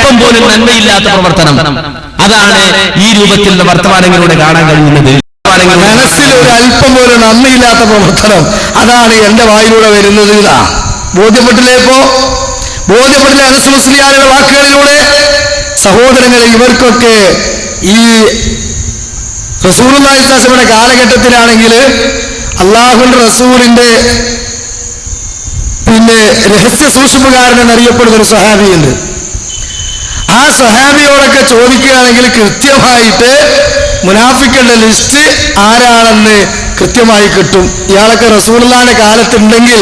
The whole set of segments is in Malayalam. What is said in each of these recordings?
ഒരല്പം പോലും നന്മയില്ലാത്ത പ്രവർത്തനം. അതാണ് ഈ രൂപത്തിലുള്ള വർത്തമാനങ്ങളിലൂടെ കാണാൻ കഴിയുന്നത്. മനസ്സിൽ ഒരു അല്പം പോലും നന്ദിയില്ലാത്ത പ്രവർത്തനം, അതാണ് എന്റെ വായിലൂടെ വരുന്നത്. ഇതാ ബോധ്യപ്പെട്ടില്ലേ? ഇപ്പോ ബോധ്യപ്പെട്ടില്ല അനസ് മുസ്ലിയാരുടെ വാക്കുകളിലൂടെ. സഹോദരങ്ങളെ, ഇവർക്കൊക്കെ ഈ റസൂലുള്ളാഹി സ്വല്ലല്ലാഹു അലൈഹി വസല്ലമയുടെ കാലഘട്ടത്തിലാണെങ്കിൽ അള്ളാഹുവിന്റെ റസൂലിന്റെ രഹസ്യ സൂക്ഷിപ്പുകാരൻ എന്നറിയപ്പെടുന്ന ഒരു സ്വഹാബിയുണ്ട്. ആ സ്വഹാബിയോടൊക്കെ ചോദിക്കുകയാണെങ്കിൽ കൃത്യമായിട്ട് മുനാഫിക്കുകളുടെ ലിസ്റ്റ് ആരാണെന്ന് കൃത്യമായി കിട്ടും. ഇയാളൊക്കെ റസൂലുള്ളാഹിന്റെ കാലത്തുണ്ടെങ്കിൽ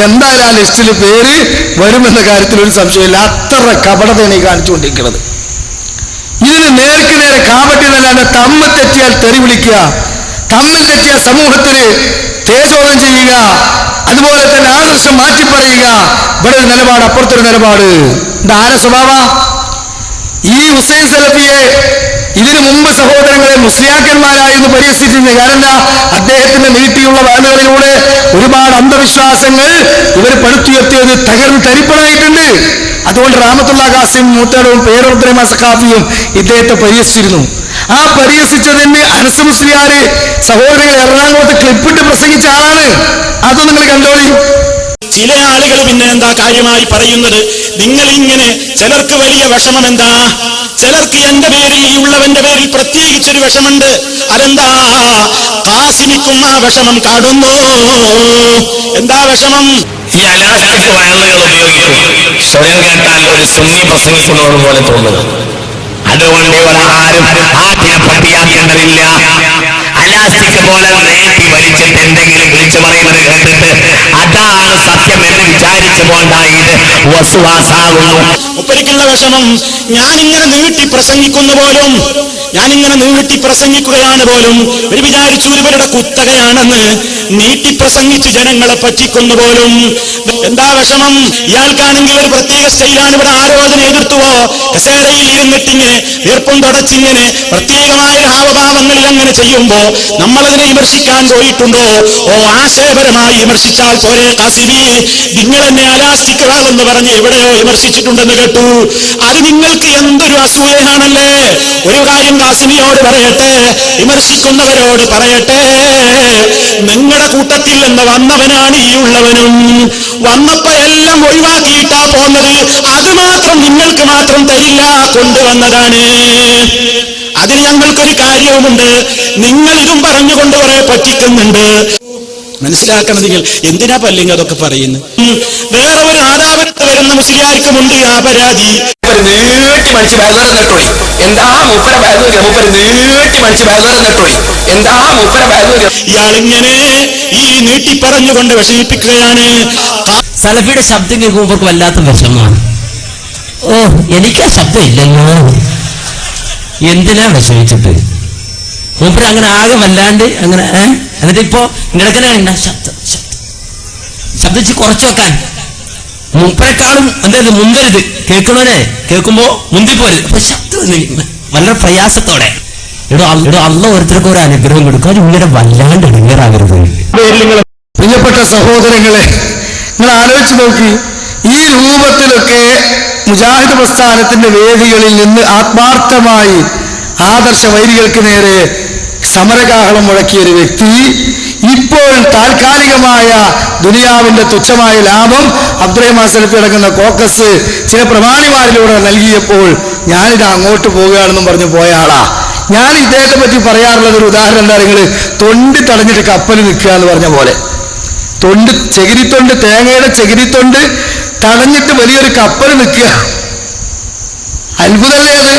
എന്തായാലും ആ ലിസ്റ്റിൽ പേര് വരുമെന്ന കാര്യത്തിൽ ഒരു സംശയമില്ല. അത്ര കപടതയാണ് ഈ കാണിച്ചുകൊണ്ടിരിക്കുന്നത്. ഇതിന് നേർക്ക് നേരെ കാപട്യം എന്നല്ലാണ്ട് തമ്മിൽ തെറ്റിയാൽ തെറി വിളിക്കുക, തമ്മിൽ തെറ്റിയാൽ സമൂഹത്തിന് തേജോധം ചെയ്യുക, അതുപോലെ തന്നെ ആദർശം മാറ്റിപ്പറയുക. ഇവിടെ ഒരു നിലപാട്, അപ്പുറത്തൊരു നിലപാട്. ഇതാരെ സ്വഭാവ? ഈ ഹുസൈൻ സലഫിയെ ഇതിനു മുമ്പ് സഹോദരങ്ങളെ മുസ്ലിയാക്കന്മാരായിരുന്നു പരിഹസിച്ചിരുന്നത്. കാരണം അദ്ദേഹത്തിന്റെ നീട്ടിയുള്ള വായനകളിലൂടെ ഒരുപാട് അന്ധവിശ്വാസങ്ങൾ ഇവർ പടുത്തുയർത്തിയത് തകർന്ന് തരിപ്പണായിട്ടുണ്ട്. അതുകൊണ്ട് റഹ്മത്തുള്ളാഹി ഖാസിം മൂത്തേടവും പേരോദ്രമ സഖാഫിയും ഇദ്ദേഹത്തെ പരിഹസിച്ചിരുന്നു. ആ പരിഹസിച്ചതിന് അനസ് മുസ്ലിയാർ സഹോദരങ്ങൾ എറണാകുളത്ത് ക്ലിപ്പിട്ട് പ്രസംഗിച്ച ആളാണ്. അതും നിങ്ങൾ കണ്ടോളി. ചില ആളുകൾ പിന്നെ എന്താ കാര്യമായി പറയുന്നത്, നിങ്ങളിങ്ങനെ ചിലർക്ക് വലിയ വിഷമം എന്താ, ചിലർക്ക് എന്റെ പേരിൽ ഈ ഉള്ളവന്റെ പേരിൽ പ്രത്യേകിച്ചൊരു വിഷമുണ്ട്. അതെന്താ? ഖാസിമിക്കും ആ വിഷമം കാടുന്നു. എന്താ വിഷമം? ഈ അലാസ്റ്റിക് വയറുകൾ ഉപയോഗിക്കും. സ്വയം കേട്ടാൽ ഒരു സുന്നി പ്രസംഗിക്കുന്നവർ പോലെ തോന്നുക. അതുകൊണ്ട് ഒരാരും ആദ്യം പട്ടിയാക്കേണ്ടതില്ല. അലാസ്റ്റിക് പോലെ നേട്ടി വലിച്ചിട്ട് എന്തെങ്കിലും വിളിച്ചു പറയുന്നത് കേട്ടിട്ട് അതാണ് സത്യം എന്ന് വിചാരിച്ചു പോണ്ട. ഇത് വസ്വാസാകുന്നു. ഒപ്പരിക്കുള്ള വിഷമം ഞാനിങ്ങനെ നീട്ടി പ്രസംഗിക്കുന്നു പോലും, ഞാനിങ്ങനെ നീട്ടി പ്രസംഗിക്കുകയാണ് പോലും ഒരു വിചാരിച്ചു ഇവരുടെ കുത്തകയാണെന്ന്. നീട്ടി പ്രസംഗിച്ച് ജനങ്ങളെ പറ്റിക്കുന്നു പോലും. എന്താ വിഷമം? ഇയാൾക്കാണെങ്കിൽ ഒരു പ്രത്യേക സ്റ്റൈലാണ്. ഇവിടെ ആരോധന എതിർത്തുവോ കസേരയിൽ ഇരുന്നിട്ടിങ്ങനെ വീർപ്പും തുടച്ചിങ്ങനെ പ്രത്യേകമായ ഹാവഭാവങ്ങളിൽ അങ്ങനെ ചെയ്യുമ്പോ നമ്മളതിനെ വിമർശിക്കാൻ പോയിട്ടുണ്ടോ? ഓ, ആശയപരമായി വിമർശിച്ചാൽ പോരെ ഖാസിമി? നിങ്ങൾ എന്നെ അലാസ്റ്റിക് ആളെന്ന് പറഞ്ഞ് എവിടെയോ വിമർശിച്ചിട്ടുണ്ടെന്ന് കേട്ടു. അത് നിങ്ങൾക്ക് എന്തൊരു അസൂയയാണല്ലേ. ഒരു കാര്യം ഖാസിമിയോട് പറയട്ടെ, വിമർശിക്കുന്നവരോട് പറയട്ടെ, നിങ്ങളുടെ കൂട്ടത്തിൽ നിന്ന് വന്നവനാണ് ഈ ഉള്ളവനും. വന്നപ്പോ എല്ലാം ഒഴിവാക്കിയിട്ടാ പോന്നത്. അത് മാത്രം നിങ്ങൾക്ക് മാത്രം തരില്ല, കൊണ്ടുവന്നതാണ്. അതിന് ഞങ്ങൾക്കൊരു കാര്യവുമുണ്ട്. നിങ്ങൾ ഇതും പറഞ്ഞുകൊണ്ട് കുറെ പറ്റിക്കുന്നുണ്ട്. മനസ്സിലാക്കണം നിങ്ങൾ. എന്തിനാ പല്ലെങ്കിൽ അതൊക്കെ പറയുന്നത്? വേറെ ഒരു ആദാപരത്ത് വരുന്ന മുസ്ലിയാർക്കുമുണ്ട് ആ പരാതി. നീട്ടി മടിച്ച് ബാഗർ നെട്ടോളി. എന്താ മൂപ്പര ബാഗ്? മൂപ്പര് നീട്ടി മടിച്ച് ബാഗർ നെട്ടോളി. എന്താ മൂപ്പര ബാഗ്? ഇയാളിങ്ങനെ ഈ നീട്ടി പറഞ്ഞുകൊണ്ട് വിഷമിപ്പിക്കുകയാണ്. സലഫിയുടെ ശബ്ദം കേൾക്കുമ്പോൾ വല്ലാത്ത വിഷമമാണ്. ഓ, എനിക്ക് ആ ശബ്ദം ഇല്ലല്ലോ, എന്തിനാ വിഷമിച്ചിട്ട്? മൂപ്പര് അങ്ങനെ ആകെ വല്ലാണ്ട് അങ്ങനെ. എന്നിട്ട് ഇപ്പോ ഇടക്കനാണ് ശബ്ദം ശബ്ദിച്ച് കുറച്ചു വെക്കാൻ. മൂപ്പരെക്കാളും എന്തായത് മുന്തരുത്, കേൾക്കണോനെ കേൾക്കുമ്പോ മുന്തിപ്പോരുത്. അപ്പൊ ശബ്ദം വളരെ പ്രയാസത്തോടെ. ഇവിടെ അള്ള ഓരോരുത്തർക്ക് ഒരു അനുഗ്രഹം കൊടുക്കാൻ ഇങ്ങനെ വല്ലാണ്ട് ഇടങ്ങേറാകരുത്. പ്രിയപ്പെട്ട സഹോദരങ്ങളെ, നിങ്ങൾ ആലോചിച്ച് നോക്കി. ഈ രൂപത്തിലൊക്കെ മുജാഹിദ് പ്രസ്ഥാനത്തിന്റെ വേദികളിൽ നിന്ന് ആത്മാർത്ഥമായി ആദർശ വൈരികൾക്ക് നേരെ സമരകാഹളം മുഴക്കിയ ഒരു വ്യക്തി ഇപ്പോൾ താൽക്കാലികമായ ദുനിയാവിന്റെ തുച്ഛമായ ലാഭം അബ്ദുറഹ്മാൻ സലഫി അടങ്ങുന്ന കോക്കസ് ചില പ്രമാണിമാരിലൂടെ നൽകിയപ്പോൾ ഞാനിത് അങ്ങോട്ട് പോവുകയാണെന്നും പറഞ്ഞു പോയ ആളാ. ഞാൻ ഇദ്ദേഹത്തെ പറ്റി പറയാറുള്ളത് ഒരു ഉദാഹരണം എന്താ? നിങ്ങൾ തൊണ്ടി തടഞ്ഞിട്ട് കപ്പൽ നിൽക്കുക എന്ന് പറഞ്ഞ പോലെ. ചെകിരിത്തൊണ്ട്, തേങ്ങയുടെ ചെകിരിത്തൊണ്ട് തടഞ്ഞിട്ട് വലിയൊരു കപ്പൽ നിൽക്കുക. അത്ഭുതമല്ലേ അത്?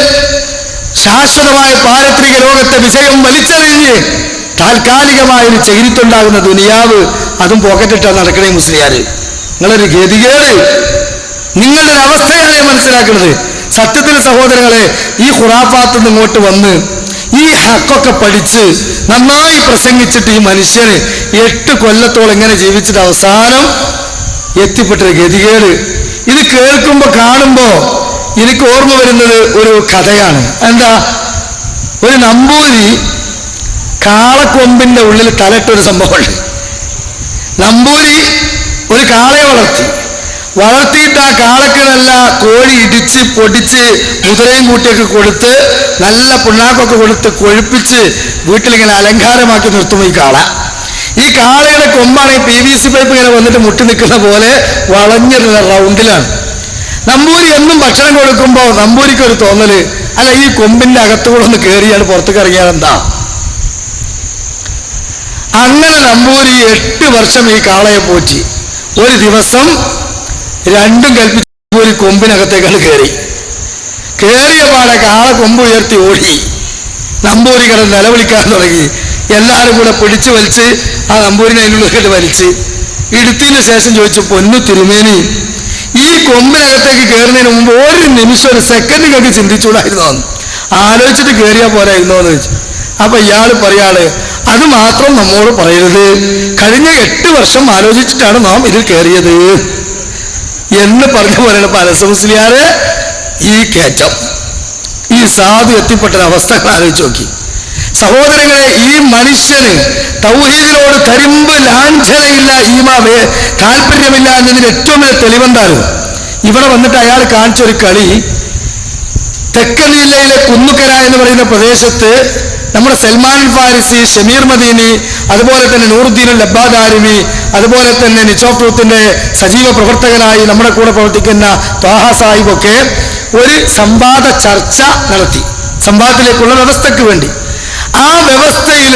ശാശ്വതമായ പാരത്രിക ലോകത്തെ വിജയം വലിച്ചെറിഞ്ഞ് താൽക്കാലികമായൊരു ചെകിരിത്തുണ്ടാകുന്ന ദുനിയാവ് അതും പോക്കറ്റിട്ടാണ് നടക്കണേ മുസ്ലിയാര്. നിങ്ങളൊരു ഗതികേട്, നിങ്ങളുടെ അവസ്ഥയാണ് മനസ്സിലാക്കുന്നത്. സത്യത്തിൽ സഹോദരങ്ങളെ, ഈ ഖുറാഫാത്ത് നിന്ന് ഇങ്ങോട്ട് വന്ന് ഈ ഹക്കൊക്കെ പഠിച്ച് നന്നായി പ്രസംഗിച്ചിട്ട് ഈ മനുഷ്യന് 8 കൊല്ലത്തോളം ഇങ്ങനെ ജീവിച്ചിട്ട് അവസാനം എത്തിപ്പെട്ടൊരു ഗതികേട്. ഇത് കേൾക്കുമ്പോ കാണുമ്പോ എനിക്ക് ഓർമ്മ വരുന്നത് ഒരു കഥയാണ്. എന്താ? ഒരു നമ്പൂരി കാളക്കൊമ്പിന്റെ ഉള്ളിൽ തലയിട്ടൊരു സംഭവമുണ്ട്. നമ്പൂരി ഒരു കാളയെ വളർത്തി. വളർത്തിയിട്ട് ആ കാളക്ക് നല്ല കോഴി ഇടിച്ച് പൊടിച്ച് മുതിരയും കൂട്ടിയൊക്കെ കൊടുത്ത് നല്ല പുണ്ണാക്കൊക്കെ കൊടുത്ത് കൊഴുപ്പിച്ച് വീട്ടിലിങ്ങനെ അലങ്കാരമാക്കി നിർത്തും ഈ കാളയുടെ കൊമ്പാണ് PVC പൈപ്പ് ഇങ്ങനെ വന്നിട്ട് മുട്ടി നിൽക്കുന്ന പോലെ വളഞ്ഞിട്ടുള്ള റൗണ്ടിലാണ്. നമ്പൂരി എന്നും ഭക്ഷണം കൊടുക്കുമ്പോൾ നമ്പൂരിക്ക് ഒരു തോന്നല്, അല്ല ഈ കൊമ്പിന്റെ അകത്തുകൂടെ ഒന്ന് കയറിയാണ് പുറത്തേക്ക് ഇറങ്ങിയാൽ എന്താ. അങ്ങനെ നമ്പൂരി 8 വർഷം ഈ കാളയെ പോറ്റി. ഒരു ദിവസം രണ്ടും കൽപ്പിച്ച് നമ്പൂരി കൊമ്പിനകത്തേക്കാണ് കയറിയ പാടെ കാള കൊമ്പ് ഉയർത്തി ഓടി. നമ്പൂരി കിടന്ന് നിലവിളിക്കാൻ തുടങ്ങി. എല്ലാവരും കൂടെ പിടിച്ചു വലിച്ച് ആ നമ്പൂരിനെ അതിനുള്ളിൽ വലിച്ച് ഇടുത്തതിന് ശേഷം ചോദിച്ചു, പൊന്നു തിരുമേനി, ഈ കൊമ്പിനകത്തേക്ക് കയറുന്നതിന് മുമ്പ് ഒരു നിമിഷം ഒരു സെക്കൻഡ് കണ്ട് ചിന്തിച്ചുകൂടായിരുന്നോ, ആലോചിച്ചിട്ട് കയറിയാൽ പോരായിരുന്നോ എന്ന് ചോദിച്ചു. അപ്പൊ ഇയാള് പറയാണ്, അത് മാത്രം നമ്മോട് പറയരുത്, കഴിഞ്ഞ 8 വർഷം ആലോചിച്ചിട്ടാണ് നാം ഇതിൽ കയറിയത് എന്ന് പറഞ്ഞു പറയണ പരസ്യ മുസ്ലിയാരെ ഈ കയറ്റം, ഈ സാധു എത്തിപ്പെട്ട അവസ്ഥകൾ ആലോചിച്ച് നോക്കി. സഹോദരങ്ങളെ, ഈ മനുഷ്യന് തൗഹീദിനോട് തരിമ്പ് ലാഞ്ചനയില്ല, താല്പര്യമില്ല എന്നതിന് ഏറ്റവും വലിയ തെളിവെന്താണ്? ഇവിടെ വന്നിട്ട് അയാൾ കാണിച്ചൊരു കളി. തെക്കൻ ജില്ലയിലെ കുന്നുക്കര എന്ന് പറയുന്ന പ്രദേശത്ത് നമ്മുടെ സൽമാൻ ഫാരിസി, ഷമീർ മദീനി, അതുപോലെ തന്നെ നൂറുദ്ദീൻ ലബ്ബാദാരിമി, അതുപോലെ തന്നെ നിച്ചോഫ് ട്രൂത്തിന്റെ സജീവ പ്രവർത്തകനായി നമ്മുടെ കൂടെ പ്രവർത്തിക്കുന്ന ത്വാഹ സാഹിബൊക്കെ ഒരു സംവാദ ചർച്ച നടത്തി, സംവാദത്തിലേക്കുള്ള വ്യവസ്ഥയ്ക്ക് വേണ്ടി. ആ വ്യവസ്ഥയിൽ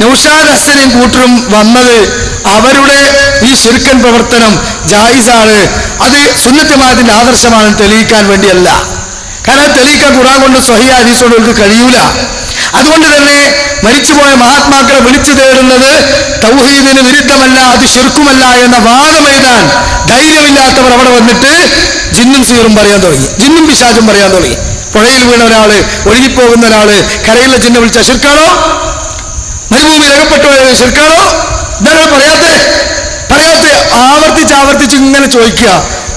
നൗഷാദ് ഹസനും കൂട്ടരും വന്നത് അവരുടെ ഈ ശിർക്കൻ പ്രവർത്തനം ജായിസാണ്, അത് സുന്നത്ത് ജമാഅത്തിന്റെ ആദർശമാണെന്ന് തെളിയിക്കാൻ വേണ്ടിയല്ല. കാരണം തെളിയിക്കാൻ ഖുർആൻ കൊണ്ട് സ്വഹീഹ് ഹദീസ് കൊണ്ട് കഴിയൂല. അതുകൊണ്ട് തന്നെ മരിച്ചുപോയ മഹാത്മാക്കളെ വിളിച്ചു തേടുന്നത് തൗഹീദിന് വിരുദ്ധമല്ല, അത് ശിർക്കുമല്ല എന്ന വാദമെഴുതാൻ ധൈര്യമില്ലാത്തവർ അവിടെ വന്നിട്ട് ജിന്നും സീറും പറയാൻ തുടങ്ങി, ജിന്നും പിശാചും പറയാൻ തുടങ്ങി. പുഴയിൽ വീണ ഒരാള്, ഒഴുകിപ്പോകുന്ന ഒരാള് കരയിലെ ജിന്നെ വിളിച്ച ശിർക്കാണോ? മരുഭൂമിയിൽ അകപ്പെട്ട ശിർക്കാണോ? ഇതാണ് പറയാത്തെ ആവർത്തിച്ച് ഇങ്ങനെ ചോദിക്കുക.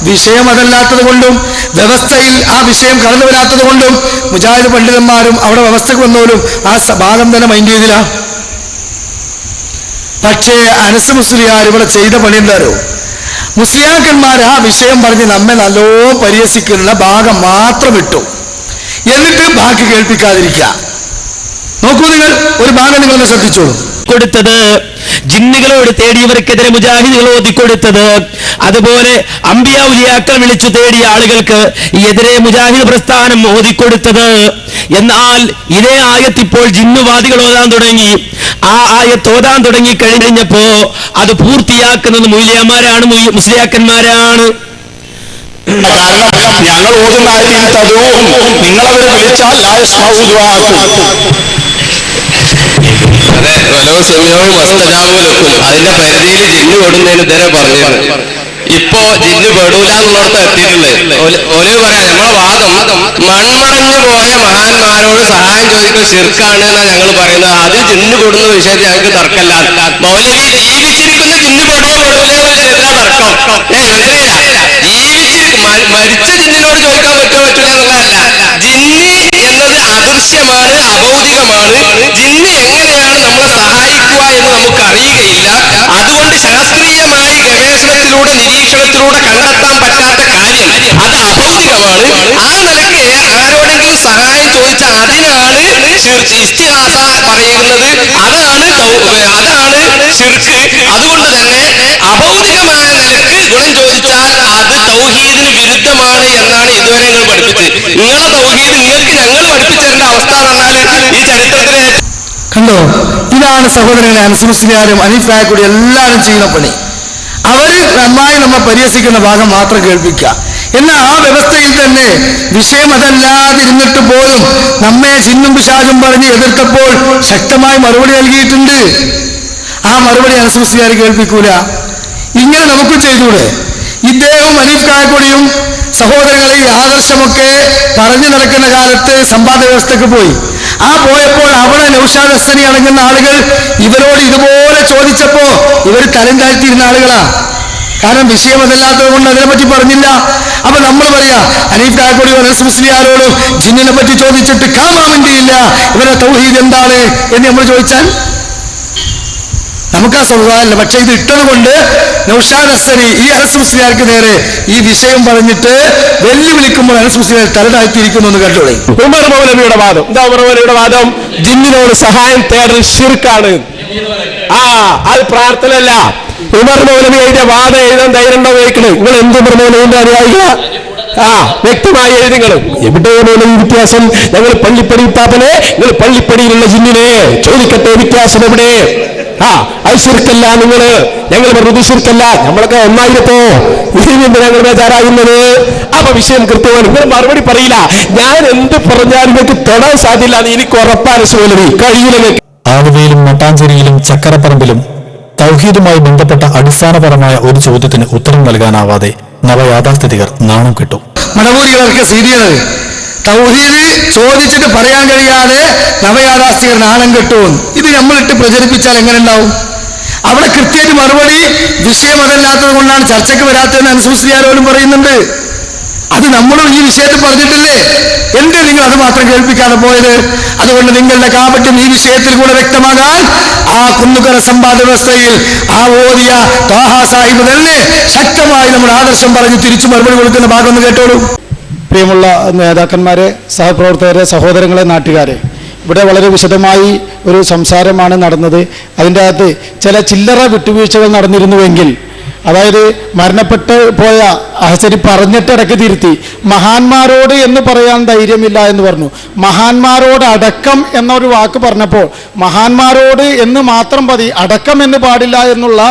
വിഷയം അതല്ലാത്തത് കൊണ്ടും വ്യവസ്ഥയിൽ ആ വിഷയം കടന്നു വരാത്തത് കൊണ്ടും മുജാഹിദ് പണ്ഡിതന്മാരും അവിടെ വ്യവസ്ഥക്ക് വന്നവരും ആ ഭാഗം തന്നെ മൈൻഡ് ചെയ്തില്ല. പക്ഷേ അനസ് മുസ്ലിയാർ ഇവിടെ ചെയ്ത പണി എന്താരോ, മുസ്ലിയാക്കന്മാർ ആ വിഷയം പറഞ്ഞ് നമ്മെ നല്ലോ പരിഹസിക്കുന്ന ഭാഗം മാത്രം ഇട്ടു, എന്നിട്ട് ബാക്കി കേൾപ്പിക്കാതിരിക്കുക. നോക്കൂ, നിങ്ങൾ ഒരു ഭാഗം നിങ്ങളൊന്ന് ശ്രദ്ധിച്ചോളൂ. കൊടുത്തത് ജിന്നുകളോട് തേടിയവർക്കെതിരെ മുജാഹിദുകൾ ഓതിക്കൊടുത്തത്, അതുപോലെ അമ്പിയ ഉലിയാക്കൾ വിളിച്ചു തേടിയ ആളുകൾക്ക് എതിരെ മുജാഹിദ് പ്രസ്ഥാനം ഓതിക്കൊടുത്തത്. എന്നാൽ ഇതേ ആയത്ത് ഇപ്പോൾ ജിന്നുവാദികൾ ഓതാൻ തുടങ്ങി. ആ ആയത്ത് ഓതാൻ തുടങ്ങി കഴിഞ്ഞപ്പോ അത് പൂർത്തിയാക്കുന്നത് മൗലിയമാരാണ്, മുസ്ലിയാക്കന്മാരാണ്. ഞങ്ങൾ ഓതുന്ന ആയത്തിൽ നിങ്ങളവരെ വിളിച്ചാൽ അതെ, വലവും സമയവും മസ്തനാവൂലൊക്കും അതിന്റെ പരിധിയിൽ ജിന്ന് പെടുന്നതിന് ഇതുവരെ പറഞ്ഞു. ഇപ്പോ ജിന്ന് പെടൂല എന്നുള്ളടത്ത് എത്തിയിട്ടുണ്ട്. ഓല് പറയാം, നമ്മളെ വാദം മൺമറഞ്ഞു പോയ മഹാന്മാരോട് സഹായം ചോദിക്കുന്ന ശിർക്കാണ് എന്നാ ഞങ്ങൾ പറയുന്നത്. അത് ജിന്ന് പെടുന്ന വിഷയത്തിൽ ഞങ്ങൾക്ക് തർക്കമല്ല. മൗലവി ജീവിച്ചിരിക്കുന്ന ജിന്ന് പെടുവോ പെടൂലെന്നതിനെതിരാ തർക്കം. അങ്ങനെയല്ല, മരിച്ച ജിന്നിനോട് ചോദിക്കാൻ പറ്റില്ല എന്നുള്ളതല്ല. ജിന്ന് എന്നത് അദൃശ്യമാണ്, അഭൗതികമാണ്. ജിന്ന് എങ്ങനെയാണ് നമ്മളെ സഹായിക്കുക എന്ന് നമുക്ക് അറിയുകയില്ല. അതുകൊണ്ട് ശാസ്ത്രീയമായി ഗവേഷണത്തിലൂടെ നിരീക്ഷണത്തിലൂടെ കണ്ടെത്താൻ പറ്റാത്ത കാര്യം അത് അഭൗതികമാണ്. ആ നിലയ്ക്ക് ആരോടെങ്കിലും സഹായം ചോദിച്ചാൽ അതിനാണ് ഇസ്തിഗാസ പറയുന്നത്, അതാണ് ശിർക്ക്. അതുകൊണ്ട് തന്നെ അഭൗതികമായ നിലക്ക് ഗുണം ചോദിച്ചാൽ അത് തൗഹീദിന് വിരുദ്ധമാണ് എന്നാണ് ഇതുവരെ നിങ്ങൾ പഠിപ്പിച്ചത്. നിങ്ങളെ തൗഹീദ് നിങ്ങൾക്ക് ഞങ്ങൾ പഠിപ്പിച്ചതിന്റെ അവസ്ഥ പറഞ്ഞാൽ ഈ ചരിത്രത്തിലെ കണ്ടോ? ഇതാണ് സഹോദരങ്ങളെ അനസ് മുസ്ലിയാരും അനീഫായ കൂടി എല്ലാവരും ചെയ്യുന്ന പണി. അവര് നന്നായി നമ്മെ പരിഹസിക്കുന്ന ഭാഗം മാത്രം കേൾപ്പിക്കുക. എന്നാൽ ആ വ്യവസ്ഥയിൽ തന്നെ വിഷയം അതല്ലാതിരുന്നിട്ട് പോലും നമ്മെ ജിന്നും പിശാചും പറഞ്ഞ് എതിർത്തപ്പോൾ ശക്തമായി മറുപടി നൽകിയിട്ടുണ്ട്. ആ മറുപടി അനസ് മുസ്ലിയാർ കേൾപ്പിക്കൂല. ഇങ്ങനെ നമുക്കും ചെയ്തൂടെ? ഇദ്ദേഹം അനീഫ് കായക്കൊടിയും സഹോദരങ്ങളെ ഈ ആദർശമൊക്കെ പറഞ്ഞു നടക്കുന്ന കാലത്ത് സമ്പാദ വ്യവസ്ഥക്ക് പോയി. ആ പോയപ്പോൾ അവിടെ നൗഷാദ് ഹസനി അടങ്ങുന്ന ആളുകൾ ഇവരോട് ഇതുപോലെ ചോദിച്ചപ്പോ ഇവർ തരം താഴ്ത്തിയിരുന്ന ആളുകളാ. കാരണം വിഷയം അതല്ലാത്തത് കൊണ്ട് അതിനെപ്പറ്റി പറഞ്ഞില്ല. അപ്പൊ നമ്മൾ പറയാ അനീഫ് കായക്കൊടി അനസ് മുസ്ലിയാരോടും ജിന്നിനെ പറ്റി ചോദിച്ചിട്ട് കാമാമിണ്ടിയില്ല, ഇവരെ തൗഹീദ് എന്താണ് എന്ന് നമ്മൾ ചോദിച്ചാൽ നമുക്ക് ആ സൗഹാർദ്ദമില്ല. പക്ഷെ ഇത് ഇട്ടത് കൊണ്ട് നൗഷാദ് അസ്സരി ഈ അനസ് മുസ്ലിയാർക്ക് നേരെ ഈ വിഷയം പറഞ്ഞിട്ട് വെല്ലുവിളിക്കുമ്പോൾ അനസ് മുസ്ലിയാർ തലതാഴ്ത്തിയിരിക്കുന്നു എന്ന് കേട്ടോളെ. ഉമർ മൗലവിയുടെ വാദം എന്താ? ഉമർ മൗലവിയുടെ വാദം ജിന്നിനോട് സഹായം തേടൽ ശിർക്കാണ്. അത് പ്രാർത്ഥനയല്ല. ഉമർ മൗലവിയുടെ വാദം എഴുതാൻ ധൈര്യം ഉണ്ടോ ചോദിക്കണേ? നിങ്ങൾ എന്ത് ഉമർ മൗലവിന്റെ അനുയായിക? വ്യക്തമായി എഴുതിങ്ങളും എവിടെയാണ് വ്യത്യാസം? ഞങ്ങൾ പള്ളിപ്പടി പാപ്പനെ, നിങ്ങൾ പള്ളിപ്പടിയിലുള്ള ജിന്നിനെ ചോദിക്കട്ടെ, വ്യത്യാസം എവിടെ? അത് ശിർക്കല്ല. ഞങ്ങൾ വെറുതെ ശിർക്കല്ല, നമ്മളൊക്കെ ഒന്നായിരത്തോ ഇതിന് ഞങ്ങൾ ബേജാറാകുന്നത്. അപ്പൊ വിഷയം കൃത്യമാണ്. നിങ്ങൾ മറുപടി പറയില്ല. ഞാൻ എന്ത് പറഞ്ഞാലും നിങ്ങൾക്ക് തൊടാൻ സാധ്യല്ല എന്ന് എനിക്ക് ഉറപ്പാണ്. സോലവി കഴിയില്ല. ആലുവയിലും മട്ടാഞ്ചേരിയിലും ചക്കരപ്പറമ്പിലും തൗഹീദുമായി ബന്ധപ്പെട്ട അടിസ്ഥാനപരമായ ഒരു ചോദ്യത്തിന് ഉത്തരം നൽകാനാവാതെ നവയാഥാസ്ഥിതികർ നാണം കെട്ടു. മടവൂരികളൊക്കെ സീരിയൽ തൗഹീദ് ചോദിച്ചിട്ട് പറയാൻ കഴിയാതെ നവയാഥാസ്ഥികർ നാണം കെട്ടും. ഇത് നമ്മളിട്ട് പ്രചരിപ്പിച്ചാൽ എങ്ങനെ ഉണ്ടാവും? അവിടെ കൃത്യമായിട്ട് മറുപടി വിഷയം അതല്ലാത്തത് കൊണ്ടാണ് ചർച്ചയ്ക്ക് വരാത്തതെന്ന് അനസ് മുസ്ലിയാരോടും പറയുന്നുണ്ട്. അത് നമ്മളും ഈ വിഷയത്തിൽ പറഞ്ഞിട്ടില്ലേ? എന്ത് നിങ്ങൾ അത് മാത്രം കേൾപ്പിക്കാതെ പോയത്? അതുകൊണ്ട് നിങ്ങളുടെ കാപട്യം ഈ വിഷയത്തിൽ കൂടെ വ്യക്തമാകാൻ ആ കുന്നുകര സമ്പാദ വ്യവസ്ഥയിൽ ആ ഓതിയ ത്വാഹ സാഹിബ് തന്നെ ശക്തമായി നമ്മുടെ ആദർശം പറഞ്ഞ് തിരിച്ചു മറുപടി കൊടുക്കുന്ന ഭാഗം ഒന്ന് കേട്ടോളൂ. പ്രിയമുള്ള നേതാക്കന്മാരെ, സഹപ്രവർത്തകരെ, സഹോദരങ്ങളെ, നാട്ടുകാരെ, ഇവിടെ വളരെ വിശദമായി ഒരു സംസാരമാണ് നടന്നത്. അതിൻ്റെ അകത്ത് ചില ചില്ലറ വിട്ടുവീഴ്ചകൾ നടന്നിരുന്നുവെങ്കിൽ, അതായത് മരണപ്പെട്ട് പോയ അഹസരി പറഞ്ഞിട്ട് ഇടയ്ക്ക് തിരുത്തി മഹാന്മാരോട് എന്ന് പറയാൻ ധൈര്യമില്ല എന്ന് പറഞ്ഞു. മഹാന്മാരോട് അടക്കം എന്നൊരു വാക്ക് പറഞ്ഞപ്പോൾ മഹാന്മാരോട് എന്ന് മാത്രം മതി, അടക്കം എന്ന് പാടില്ല എന്നുള്ള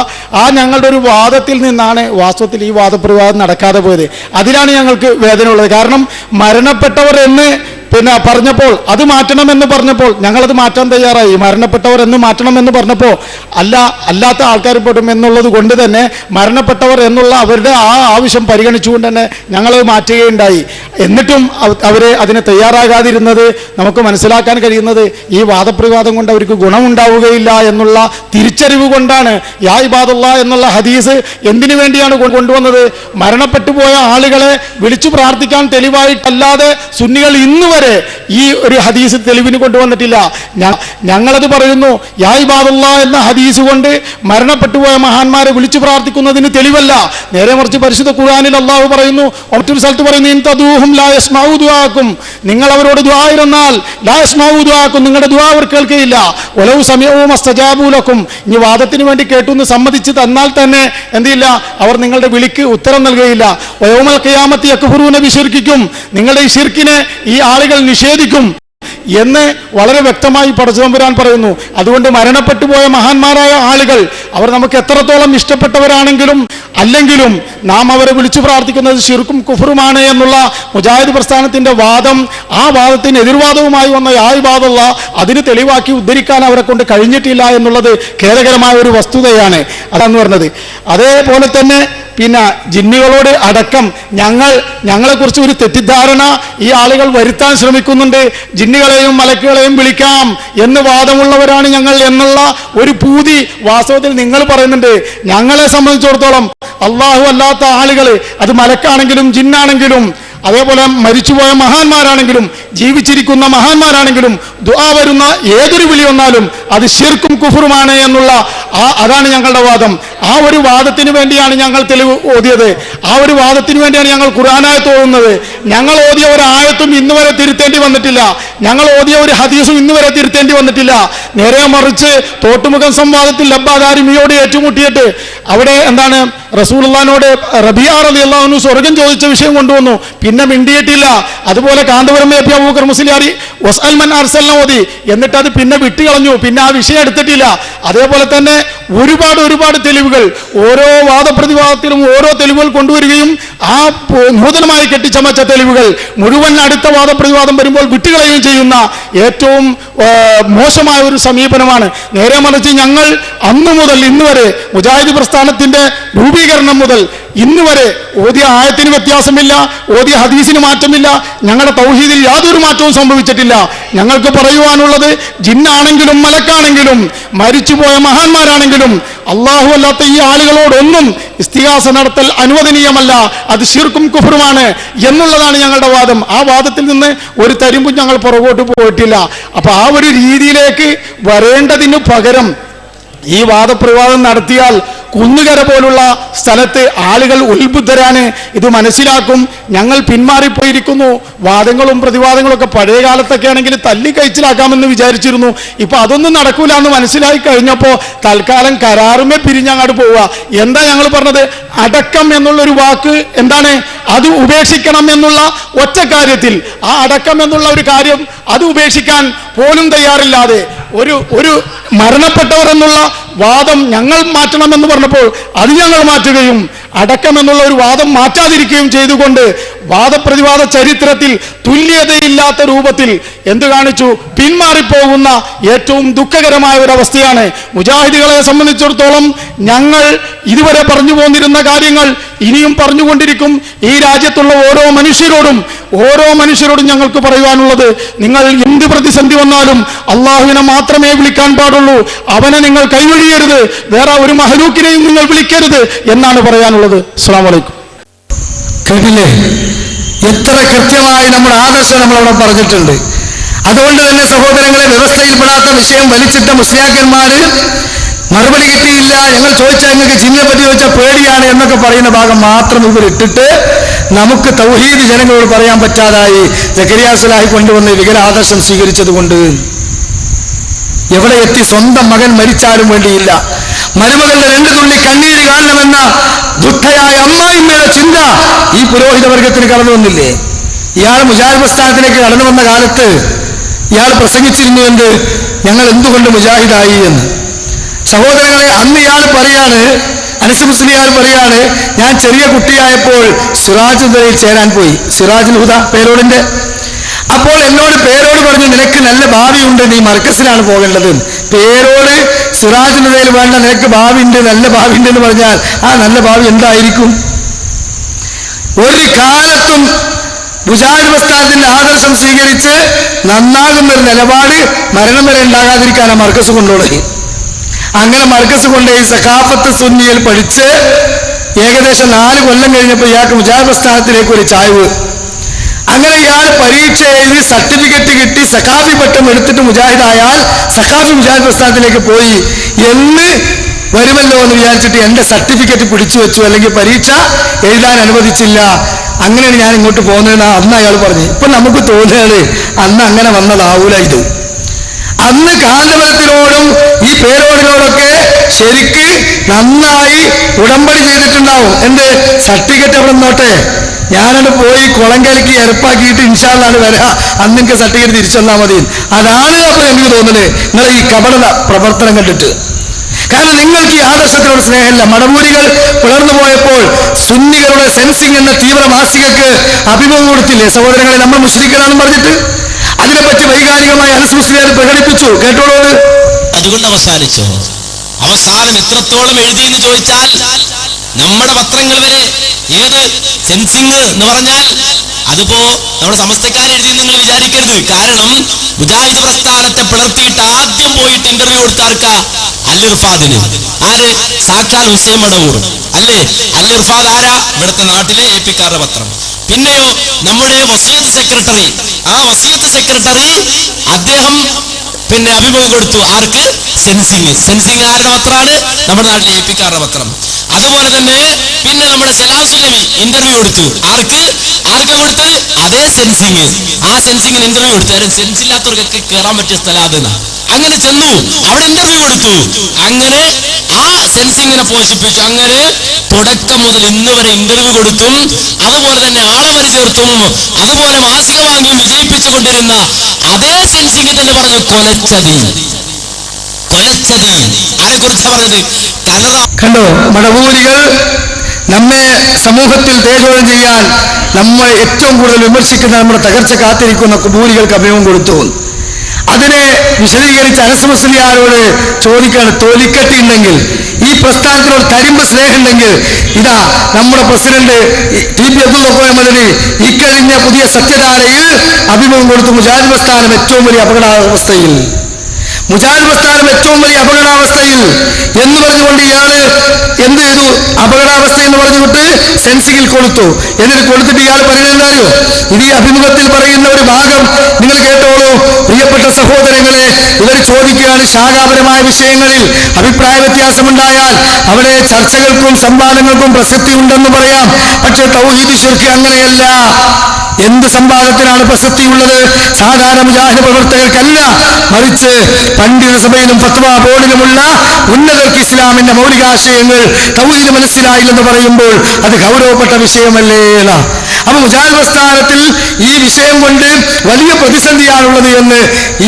ഞങ്ങളുടെ ഒരു വാദത്തിൽ നിന്നാണ് വാസ്തവത്തിൽ ഈ വാദപ്രവാദം നടക്കാതെ പോയത്. അതിലാണ് ഞങ്ങൾക്ക് വേദനയുള്ളത്. കാരണം മരണപ്പെട്ടവർ എന്ന് പറഞ്ഞപ്പോൾ അത് മാറ്റണമെന്ന് പറഞ്ഞപ്പോൾ ഞങ്ങളത് മാറ്റാൻ തയ്യാറായി. മരണപ്പെട്ടവർ എന്ന് മാറ്റണമെന്ന് പറഞ്ഞപ്പോൾ അല്ലാത്ത ആൾക്കാർ പെടും എന്നുള്ളത് കൊണ്ട് തന്നെ മരണപ്പെട്ടവർ എന്നുള്ള അവരുടെ ആവശ്യം പരിഗണിച്ചുകൊണ്ട് തന്നെ ഞങ്ങളത് മാറ്റുകയുണ്ടായി. എന്നിട്ടും അവരെ അതിന് തയ്യാറാകാതിരുന്നത് നമുക്ക് മനസ്സിലാക്കാൻ കഴിയുന്നത് ഈ വാദപ്രവാദം കൊണ്ട് അവർക്ക് ഗുണമുണ്ടാവുകയില്ല എന്നുള്ള തിരിച്ചറിവ് കൊണ്ടാണ്. യാ ഇബാദുല്ലാ എന്നുള്ള ഹദീസ് എന്തിനു വേണ്ടിയാണ് കൊണ്ടുവന്നത്? മരണപ്പെട്ടു പോയ ആളുകളെ വിളിച്ചു പ്രാർത്ഥിക്കാൻ തെളിവായിട്ടല്ലാതെ സുന്നികൾ ഇന്ന് വരെ ഈ ഒരു ഹദീസ് തെളിവിന് കൊണ്ടുവന്നിട്ടില്ല. ഞങ്ങളത് പറയുന്നു, യാ ഇബാദുല്ലാ എന്ന ഹദീസ് കൊണ്ട് മരണപ്പെട്ടുപോയ മഹാന്മാരെ വിളിച്ചു പ്രാർത്ഥിക്കുന്നതിന് തെളിവല്ല. നേരെ മറിച്ച് പരിശുദ്ധ ഖുർആനിൽ അല്ലാഹു പറയുന്നു, മറ്റൊരു സ്ഥലത്ത് പറയുന്നു, ഇൻ തദൂഹും ലാ യസ്മഉ ദുആക്കും, നിങ്ങൾ അവരോട് ദുആ ഇരുന്നാൽ ലാ യസ്മഉ ദുആക്കും, നിങ്ങളുടെ ദുആ അവർ കേൾക്കുകയില്ല. വലൗ സമിഉ മസ്തജാബു ലക്കും, ഇനി വാദത്തിന് വേണ്ടി കേട്ടു എന്ന് സമ്മതിച്ച് തന്നാൽ തന്നെ എന്തില്ല, അവർ നിങ്ങളുടെ വിളിക്ക് ഉത്തരം നൽകുകയില്ല. വയൗമൽ ഖിയാമത്തി യക്ഫുറൂന ബിശിർക്കിക്കും, നിങ്ങളുടെ ഈ ശിർക്കിനെ ഈ ആളുകൾ നിഷേധിക്കും എന്ന് വളരെ വ്യക്തമായി പടച്ചതമ്പുരാൻ പറയുന്നു. അതുകൊണ്ട് മരണപ്പെട്ടു പോയ മഹാന്മാരായ ആളുകൾ അവർ നമുക്ക് എത്രത്തോളം ഇഷ്ടപ്പെട്ടവരാണെങ്കിലും അല്ലെങ്കിലും നാം അവരെ വിളിച്ചു പ്രാർത്ഥിക്കുന്നത് ശിർക്കും കുഫറുമാണ് എന്നുള്ള മുജാഹിദ് പ്രസ്ഥാനത്തിന്റെ വാദം, ആ വാദത്തിന് എതിർവാദവുമായി വന്ന യാ ഇബാദുല്ലാ അതിന് തെളിവാക്കി ഉദ്ധരിക്കാൻ അവരെ കൊണ്ട് കഴിഞ്ഞിട്ടില്ല എന്നുള്ളത് ഖേദകരമായ ഒരു വസ്തുതയാണ്. അതാന്ന് പറഞ്ഞത്. അതേപോലെ തന്നെ ജിന്നുകളോട് അടക്കം ഞങ്ങളെക്കുറിച്ച് ഒരു തെറ്റിദ്ധാരണ ഈ ആളുകൾ വരുത്താൻ ശ്രമിക്കുന്നുണ്ട്. ജിന്നുകളെയും മലക്കുകളെയും വിളിക്കാം എന്ന് വാദമുള്ളവരാണ് ഞങ്ങൾ എന്നുള്ള ഒരു പൂതി വാസ്തവത്തിൽ നിങ്ങൾ പറയുന്നുണ്ട്. ഞങ്ങളെ സംബന്ധിച്ചിടത്തോളം അള്ളാഹു അല്ലാത്ത ആളുകൾ, അത് മലക്കാണെങ്കിലും ജിന്നാണെങ്കിലും അതേപോലെ മരിച്ചുപോയ മഹാന്മാരാണെങ്കിലും ജീവിച്ചിരിക്കുന്ന മഹാന്മാരാണെങ്കിലും ദുആ വരുന്ന ഏതൊരു വിളി വന്നാലും അത് ശിർക്കും കുഫറുമാണ് എന്നുള്ള അതാണ് ഞങ്ങളുടെ വാദം. ആ ഒരു വാദത്തിന് വേണ്ടിയാണ് ഞങ്ങൾ തെളിവ് ഓതിയത്. ആ ഒരു വാദത്തിന് വേണ്ടിയാണ് ഞങ്ങൾ ഖുർആനായത്ത് ഓതുന്നത്. ഞങ്ങൾ ഓതിയ ഒരു ആയത്തും ഇന്ന് വരെ തിരുത്തേണ്ടി വന്നിട്ടില്ല. ഞങ്ങൾ ഓതിയ ഒരു ഹദീസും ഇന്ന് വരെ തിരുത്തേണ്ടി വന്നിട്ടില്ല. നേരെ മറിച്ച് തോട്ടുമുഖം സംവാദത്തിൽ ലബ്ബാദാരിമിയോട് ഏറ്റുമുട്ടിയിട്ട് അവിടെ എന്താണ് റസൂലുള്ളാഹിനോട് റബിയ റളിയല്ലാഹു അൻഹു സ്വർഗം ചോദിച്ച വിഷയം കൊണ്ടുവന്നു. പിന്നെ മിണ്ടിയിട്ടില്ല. അതുപോലെ കാന്തപുരം എ പി അബൂബക്കർ മുസ്ലിയാരി വസ്അൽ മൻ അർസൽന ഓതി, എന്നിട്ട് അത് പിന്നെ വിട്ടുകളഞ്ഞു. പിന്നെ ആ വിഷയം എടുത്തിട്ടില്ല. അതേപോലെ തന്നെ ഒരുപാട് തെളിവുകൾ ഓരോ വാദപ്രതിവാദത്തിലും ഓരോ തെളിവുകൾ കൊണ്ടുവരികയും ആ നൂതനമായി കെട്ടിച്ചമച്ച തെളിവുകൾ മുഴുവൻ അടുത്ത വാദപ്രതിവാദം വരുമ്പോൾ വിട്ടുകളയുകയും ചെയ്യുന്ന ഏറ്റവും മോശമായ ഒരു സമീപനമാണ്. നേരെ മറിച്ച് ഞങ്ങൾ അന്നു മുതൽ ഇന്ന് വരെ മുജാഹിദ് പ്രസ്ഥാനത്തിന്റെ രൂപീകരണം മുതൽ ഇന്ന് വരെ ഓതിയ ആയത്തിന് വ്യത്യാസമില്ല, ഓതിയ ഹദീസിന് മാറ്റമില്ല, ഞങ്ങളുടെ തൗഹീദിൽ യാതൊരു മാറ്റവും സംഭവിച്ചിട്ടില്ല. ഞങ്ങൾക്ക് പറയുവാനുള്ളത് ജിന്നാണെങ്കിലും മലക്കാണെങ്കിലും മരിച്ചുപോയ മഹാന്മാരാണെങ്കിലും അള്ളാഹു അല്ലാത്ത ഈ ആളുകളോടൊന്നും ഇസ്തിഗാസ നടത്തൽ അനുവദനീയമല്ല, അത് ശിർക്കും കുഫറുമാണ് എന്നുള്ളതാണ് ഞങ്ങളുടെ വാദം. ആ വാദത്തിൽ നിന്ന് ഒരു തരിമ്പും ഞങ്ങൾ പുറകോട്ട് പോയിട്ടില്ല. അപ്പൊ ആ ഒരു രീതിയിലേക്ക് വരേണ്ടതിന് പകരം ഈ വാദപ്രവാദം നടത്തിയാൽ കുന്നുകര പോലുള്ള സ്ഥലത്ത് ആളുകൾ ഉത്ബുദ്ധരാണ്, ഇത് മനസ്സിലാക്കും, ഞങ്ങൾ പിന്മാറിപ്പോയിരിക്കുന്നു, വാദങ്ങളും പ്രതിവാദങ്ങളും ഒക്കെ പഴയ കാലത്തൊക്കെ ആണെങ്കിൽ തല്ലി കഴിച്ചിലാക്കാമെന്ന് വിചാരിച്ചിരുന്നു, ഇപ്പൊ അതൊന്നും നടക്കൂല എന്ന് മനസ്സിലായി കഴിഞ്ഞപ്പോൾ തൽക്കാലം കരാറുമേ പിരിഞ്ഞങ്ങോട്ട് പോവുക. എന്താ ഞങ്ങൾ പറഞ്ഞത്? അടക്കം എന്നുള്ളൊരു വാക്ക് എന്താണ്? അത് ഉപേക്ഷിക്കണം എന്നുള്ള ഒറ്റ കാര്യത്തിൽ, ആ അടക്കം എന്നുള്ള ഒരു കാര്യം അത് ഉപേക്ഷിക്കാൻ പോലും തയ്യാറില്ലാതെ ഒരു മരണപ്പെട്ടവർ എന്നുള്ള വാദം ഞങ്ങൾ മാറ്റണമെന്ന് പറഞ്ഞപ്പോൾ അത് ഞങ്ങൾ മാറ്റുകയും അടക്കമെന്നുള്ള ഒരു വാദം മാറ്റാതിരിക്കുകയും ചെയ്തുകൊണ്ട് വാദപ്രതിവാദ ചരിത്രത്തിൽ തുല്യതയില്ലാത്ത രൂപത്തിൽ എന്ത് കാണിച്ചു? പിന്മാറിപ്പോകുന്ന ഏറ്റവും ദുഃഖകരമായ ഒരു അവസ്ഥയാണ്. മുജാഹിദുകളെ സംബന്ധിച്ചിടത്തോളം ഞങ്ങൾ ഇതുവരെ പറഞ്ഞു പോന്നിരുന്ന കാര്യങ്ങൾ ഇനിയും പറഞ്ഞുകൊണ്ടിരിക്കും. ഈ രാജ്യത്തുള്ള ഓരോ മനുഷ്യരോടും ഞങ്ങൾക്ക് പറയുവാനുള്ളത്, നിങ്ങൾ എന്ത് പ്രതിസന്ധി വന്നാലും അള്ളാഹുവിനെ മാത്രമേ വിളിക്കാൻ പാടുള്ളൂ, അവനെ നിങ്ങൾ കൈവഴിയരുത്, വേറെ ഒരു മഹലൂക്കിനെയും നിങ്ങൾ വിളിക്കരുത് എന്നാണ് പറയാനുള്ളത്. അസ്സലാമു അലൈക്കും. കേട്ടില്ലേ? എത്ര കൃത്യമായി നമ്മുടെ ആദർശം നമ്മളവിടെ പറഞ്ഞിട്ടുണ്ട്. അതുകൊണ്ട് തന്നെ സഹോദരങ്ങളെ, വ്യവസ്ഥയിൽപ്പെടാത്ത വിഷയം വലിച്ചിട്ട മുസ്ലിയാക്കന്മാര് മറുപടി കിട്ടിയില്ല, ഞങ്ങൾ ചോദിച്ചാൽ നിങ്ങൾക്ക് ജിന്നെ പറ്റി ചോദിച്ചാൽ പേടിയാണ് എന്നൊക്കെ പറയുന്ന ഭാഗം മാത്രം ഇവരിട്ടിട്ട് നമുക്ക് തൗഹീദ് ജനങ്ങളോട് പറയാൻ പറ്റാതായി. സക്കരിയ സ്വലാഹി കൊണ്ടുവന്ന വികല ആദർശം സ്വീകരിച്ചത് കൊണ്ട് എവിടെ എത്തി? സ്വന്തം മകൻ മരിച്ചാലും വേണ്ടിയില്ല, മരുമകളുടെ 2 തുള്ളി കണ്ണീര് കാണണമെന്ന ദുഷ്ടയായ അമ്മായിമ്മയുടെ ചിന്ത ഈ പുരോഹിത വർഗത്തിന് കടന്നു വന്നില്ലേ? ഇയാൾ മുജാഹിദ് പ്രസ്ഥാനത്തിലേക്ക് കടന്നു വന്ന കാലത്ത് ഇയാൾ പ്രസംഗിച്ചിരുന്നു എന്ത്? ഞങ്ങൾ എന്തുകൊണ്ട് മുജാഹിദായി എന്ന്. സഹോദരങ്ങളെ, അന്ന് ഇയാൾ പറയാണ്, അനസ് മുസ്ലിയാർ പറയാണ്, ഞാൻ ചെറിയ കുട്ടിയായപ്പോൾ സിറാജുൽ ഹുദയിൽ ചേരാൻ പോയി. സിറാജുൽ ഹുദ പേരോടിന്റെ. അപ്പോൾ എന്നോട് പേരോട് പറഞ്ഞു, നിനക്ക് നല്ല ഭാവിയുണ്ട്, നീ മർക്കസിലാണ് പോകേണ്ടത്. പേരോട് സിറാജുൽ ഹുദയിൽ വേണ്ട, നിനക്ക് ഭാവിയുണ്ട്, നല്ല ഭാവിയുണ്ട് എന്ന് പറഞ്ഞാൽ ആ നല്ല ഭാവി എന്തായിരിക്കും? ഒരു കാലത്തും മുജാഹിദ് പ്രസ്ഥാനത്തിന്റെ ആദർശം സ്വീകരിച്ച് നന്നാകുന്നൊരു നിലപാട് മരണം വരെ ഉണ്ടാകാതിരിക്കാനാണ് മർക്കസ് കൊണ്ടുപോയി. അങ്ങനെ മർക്കസ് കൊണ്ടുപോയി സഖാഫത്ത് സുന്നിയിൽ പഠിച്ച് ഏകദേശം 4 കൊല്ലം കഴിഞ്ഞപ്പോൾ ഇയാൾക്ക് മുജാഹിദ് പ്രസ്ഥാനത്തിലേക്ക് ഒരു ചായ്വ്. അങ്ങനെ ഇയാൾ പരീക്ഷ എഴുതി സർട്ടിഫിക്കറ്റ് കിട്ടി, സഖാഫി പട്ടം എടുത്തിട്ട് മുജാഹിദായാൽ സഖാഫി മുജാഹിദ് പ്രസ്ഥാനത്തിലേക്ക് പോയി എന്ന് വരുമല്ലോ എന്ന് വിചാരിച്ചിട്ട് എൻ്റെ സർട്ടിഫിക്കറ്റ് പിടിച്ചു വെച്ചു, അല്ലെങ്കിൽ പരീക്ഷ എഴുതാൻ അനുവദിച്ചില്ല. അങ്ങനെയാണ് ഞാൻ ഇങ്ങോട്ട് പോകുന്നതെന്ന് അന്ന് അയാൾ പറഞ്ഞു. ഇപ്പൊ നമുക്ക് തോന്നുകയാണ് അന്ന് അങ്ങനെ വന്നതാവൂല ഇത്. അന്ന് കാന്തപുരത്തിനോടും ഈ പേരോടിനോടൊക്കെ ശരിക്ക് നന്നായി ഉടമ്പടി ചെയ്തിട്ടുണ്ടാവും. എന്ത്? സർട്ടിഫിക്കറ്റ് അവിടെ നിന്നോട്ടെ, ഞാനത് പോയി കുളം കലക്കി എരപ്പാക്കിയിട്ട് ഇൻഷാല്ലാണ്ട് വരാ, അന്ന് എനിക്ക് സർട്ടിഫിക്കറ്റ് തിരിച്ചു തന്നാൽ മതി. അതാണ് അപ്പൊ എനിക്ക് തോന്നുന്നത് നിങ്ങൾ ഈ കപട പ്രവർത്തനം കണ്ടിട്ട്. കാരണം നിങ്ങൾക്ക് ഈ ആദർശത്തിനോട് സ്നേഹമില്ല. മടവൂരികൾ പിളർന്നു പോയപ്പോൾ സുന്നികളുടെ സെൻസിങ് എന്ന തീവ്ര മാസികക്ക് അഭിമുഖം കൊടുത്തില്ലേ സഹോദരങ്ങളെ? നമ്മൾ മുസ്ലിങ്ങളാണെന്ന് പറഞ്ഞിട്ട് അതിനെപ്പറ്റി വൈകാരികമായി അനസ് മുസ്ലിയാർ പ്രകടിപ്പിച്ചു. കേട്ടോളൂ. അതുകൊണ്ട് അവസാനം എത്രത്തോളം എഴുതിയെന്ന് ചോദിച്ചാൽ നമ്മുടെ പത്രങ്ങൾ വരെ ഏത് സെൻസിങ് എന്ന് പറഞ്ഞാൽ അതിപ്പോ നമ്മുടെ സമസ്തക്കാരെ എഴുതിയെന്ന് നിങ്ങൾ വിചാരിക്കരുത്. കാരണം മുജാഹിദ് പ്രസ്ഥാനത്തെ പിളർത്തിയിട്ട് ആദ്യം പോയിട്ട് ഇന്റർവ്യൂ കൊടുത്ത ആൾക്കാ അൽ-ഇർഫാദിന്. ആര്? സാക്ഷാൽ ഹുസൈൻ മടവൂർ അല്ലേ? അൽ-ഇർഫാദ് ആരാ? ഇവിടുത്തെ നാട്ടിലെ ഏൽപ്പിക്കാരുടെ പത്രം. പിന്നെയോ നമ്മുടെ വസിയത്ത് സെക്രട്ടറി, ആ വസിയത്ത് സെക്രട്ടറി അദ്ദേഹം പിന്നെ അഭിമുഖം കൊടുത്തു. ആർക്ക്? സെൻസിങ്. സെൻസിങ് ആരുടെ പത്രമാണ്? നമ്മുടെ നാട്ടിലെ ഏൽപ്പിക്കാരുടെ പത്രം. അതുപോലെ തന്നെ പിന്നെ നമ്മുടെ സലാം സുലമി ഇന്റർവ്യൂ കൊടുത്തു. ആർക്ക് കൊടുത്ത്? അതേ സെൻസിങ്. ആ സെൻസിങ്ങിന് ഇന്റർവ്യൂ കൊടുത്തു. കാരണം സെൻസ് ഇല്ലാത്തവർക്കൊക്കെ കയറാൻ പറ്റിയ സ്ഥലം അതെന്നാ. അങ്ങനെ ചെന്നു, അവിടെ ഇന്റർവ്യൂ കൊടുത്തു. അങ്ങനെ ആ സെൻസിങ്ങിനെ പോഷിപ്പിച്ചു. അങ്ങനെ തുടക്കം മുതൽ ഇന്ന് വരെ ഇന്റർവ്യൂ കൊടുത്തും അതുപോലെ തന്നെ ആളവർ ചേർത്തും അതുപോലെ മാസിക വാങ്ങി വിജയിപ്പിച്ചുകൊണ്ടിരുന്ന അതേ സെൻസിങ് തന്നെ പറഞ്ഞു കൊലച്ചത്. ആരെ കുറിച്ചാ പറഞ്ഞത്? കണ്ടോ? മടവൂരികൾ നമ്മെ സമൂഹത്തിൽ തേജോധം ചെയ്യാൻ നമ്മൾ ഏറ്റവും കൂടുതൽ വിമർശിക്കുന്ന, നമ്മുടെ തകർച്ച കാത്തിരിക്കുന്ന കുബൂരികൾക്ക് അഭിമുഖം കൊടുത്തു. അതിനെ വിശദീകരിച്ച് അനസ് മുസ്ലിയാരോട് ചോദിക്കാണ്, തോലിക്കട്ടിയുണ്ടെങ്കിൽ ഈ പ്രസ്ഥാനത്തിനോട് തരിമ്പ് സ്നേഹമുണ്ടെങ്കിൽ ഇതാ നമ്മുടെ president T P Abdul Gafoor Madani ഇക്കഴിഞ്ഞ പുതിയ സത്യധാരയിൽ അഭിമുഖം കൊടുത്തു. മുജാഹിദ് പ്രസ്ഥാനം ഏറ്റവും വലിയ അപകടാവസ്ഥയിൽ, മുജാഹിദ് പ്രസ്ഥാനം ഏറ്റവും വലിയ അപകടാവസ്ഥയിൽ എന്ന് പറഞ്ഞുകൊണ്ട് ഇയാള് എന്ത് ചെയ്തു? അപകടാവസ്ഥ എന്ന് പറഞ്ഞുകൊണ്ട് സെൻസിങ്ങിൽ കൊടുത്തു. എന്നിട്ട് കൊടുത്തിട്ട് ഇയാൾ പറയുന്നത് എന്താ അറിയോ? ഇത് ഈ അഭിമുഖത്തിൽ പറയുന്ന ഒരു ഭാഗം നിങ്ങൾ കേട്ടോളൂ. പ്രിയപ്പെട്ട സഹോദരങ്ങളെ, ഇവർ ചോദിക്കുകയാണ് ശാഖാപരമായ വിഷയങ്ങളിൽ അഭിപ്രായ വ്യത്യാസമുണ്ടായാൽ അവിടെ ചർച്ചകൾക്കും സംവാദങ്ങൾക്കും പ്രസക്തി ഉണ്ടെന്ന് പറയാം. പക്ഷേ തൗഹീദ് ശിർക്ക് അങ്ങനെയല്ല. എന്ത് സംവാദത്തിനാണ് പ്രസക്തിയുള്ളത്? സാധാരണ മുജാഹിദ് പ്രവർത്തകർക്കല്ല, മറിച്ച് പണ്ഡിത സഭയിലും ഫത്വ ബോർഡിലുമുള്ള ഉന്നതർക്ക് ഇസ്ലാമിന്റെ മൗലികാശയങ്ങൾ തൗഹീദ് മനസ്സിലായില്ലെന്ന് പറയുമ്പോൾ അത് ഗൗരവപ്പെട്ട വിഷയമല്ലേ? അപ്പൊ മുജാഹിദ് പ്രസ്ഥാനത്തിൽ ഈ വിഷയം കൊണ്ട് വലിയ പ്രതിസന്ധിയാണുള്ളത് എന്ന്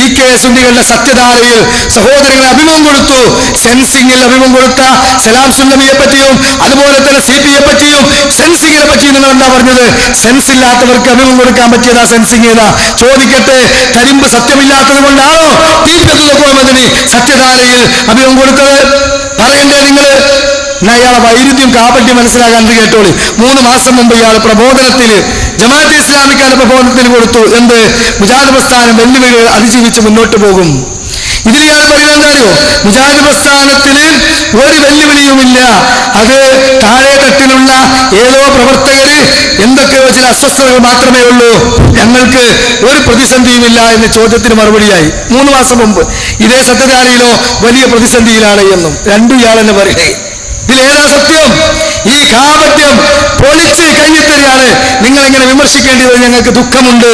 EK സുന്നികളുടെ സത്യധാരയിൽ സഹോദരങ്ങളെ അഭിമുഖം കൊടുത്തു. സെൻസിംഗിൽ അഭിമുഖം കൊടുത്ത സലാം സുല്ലമിയെ പറ്റിയും അതുപോലെ തന്നെ CP യെ പറ്റിയും സെൻസിംഗിനെ പറ്റിയും നിങ്ങൾ എന്താ പറഞ്ഞത്? സെൻസ് ഇല്ലാത്തവർക്ക് അഭിമുഖം കൊടുക്കാൻ പറ്റിയതാ സെൻസിംഗ് ഏതാ? ചോദിക്കട്ടെ, കരിമ്പ് സത്യമില്ലാത്തത് കൊണ്ടാണോ TP അബ്ദുൽ മുഹമ്മദിന് സത്യധാരയിൽ അഭിമുഖം കൊടുത്തത്? പറയണ്ടേ നിങ്ങൾ? അയാളെ വൈരുദ്ധ്യം കാപട്യം മനസ്സിലാക്കാൻ കേട്ടോളി. 3 മാസം മുമ്പ് ഇയാൾ പ്രബോധനത്തിന് ജമാഅത്തെ ഇസ്ലാമിക്കാരുടെ പ്രബോധനത്തിന് കൊടുത്തു. എന്ത്? മുജാഹിദ് പ്രസ്ഥാനം വെല്ലുവിളികൾ അതിജീവിച്ച് മുന്നോട്ട് പോകും. ഇതിൽ ഇയാൾ പറയുന്നത് എന്താണോ? മുജാഹിദ് പ്രസ്ഥാനത്തിന് ഒരു വെല്ലുവിളിയുമില്ല, അത് താഴെ തട്ടിലുള്ള ഏതോ പ്രവർത്തകര് എന്തൊക്കെയോ ചില അസ്വസ്ഥതകൾ മാത്രമേ ഉള്ളൂ, ഞങ്ങൾക്ക് ഒരു പ്രതിസന്ധിയുമില്ല എന്ന ചോദ്യത്തിന് മറുപടിയായി 3 മാസം മുമ്പ് ഇതേ സത്യധാരയിലോ വലിയ പ്രതിസന്ധിയിലാണ് എന്നും രണ്ടും ഇയാൾ തന്നെ പറയേ. ഇതിലേതാ സത്യം? ഈ കാപട്യം പൊളിച്ച് കൈയെത്തുകയാണ്. നിങ്ങളെങ്ങനെ വിമർശിക്കേണ്ടത് ഞങ്ങൾക്ക് ദുഃഖമുണ്ട്.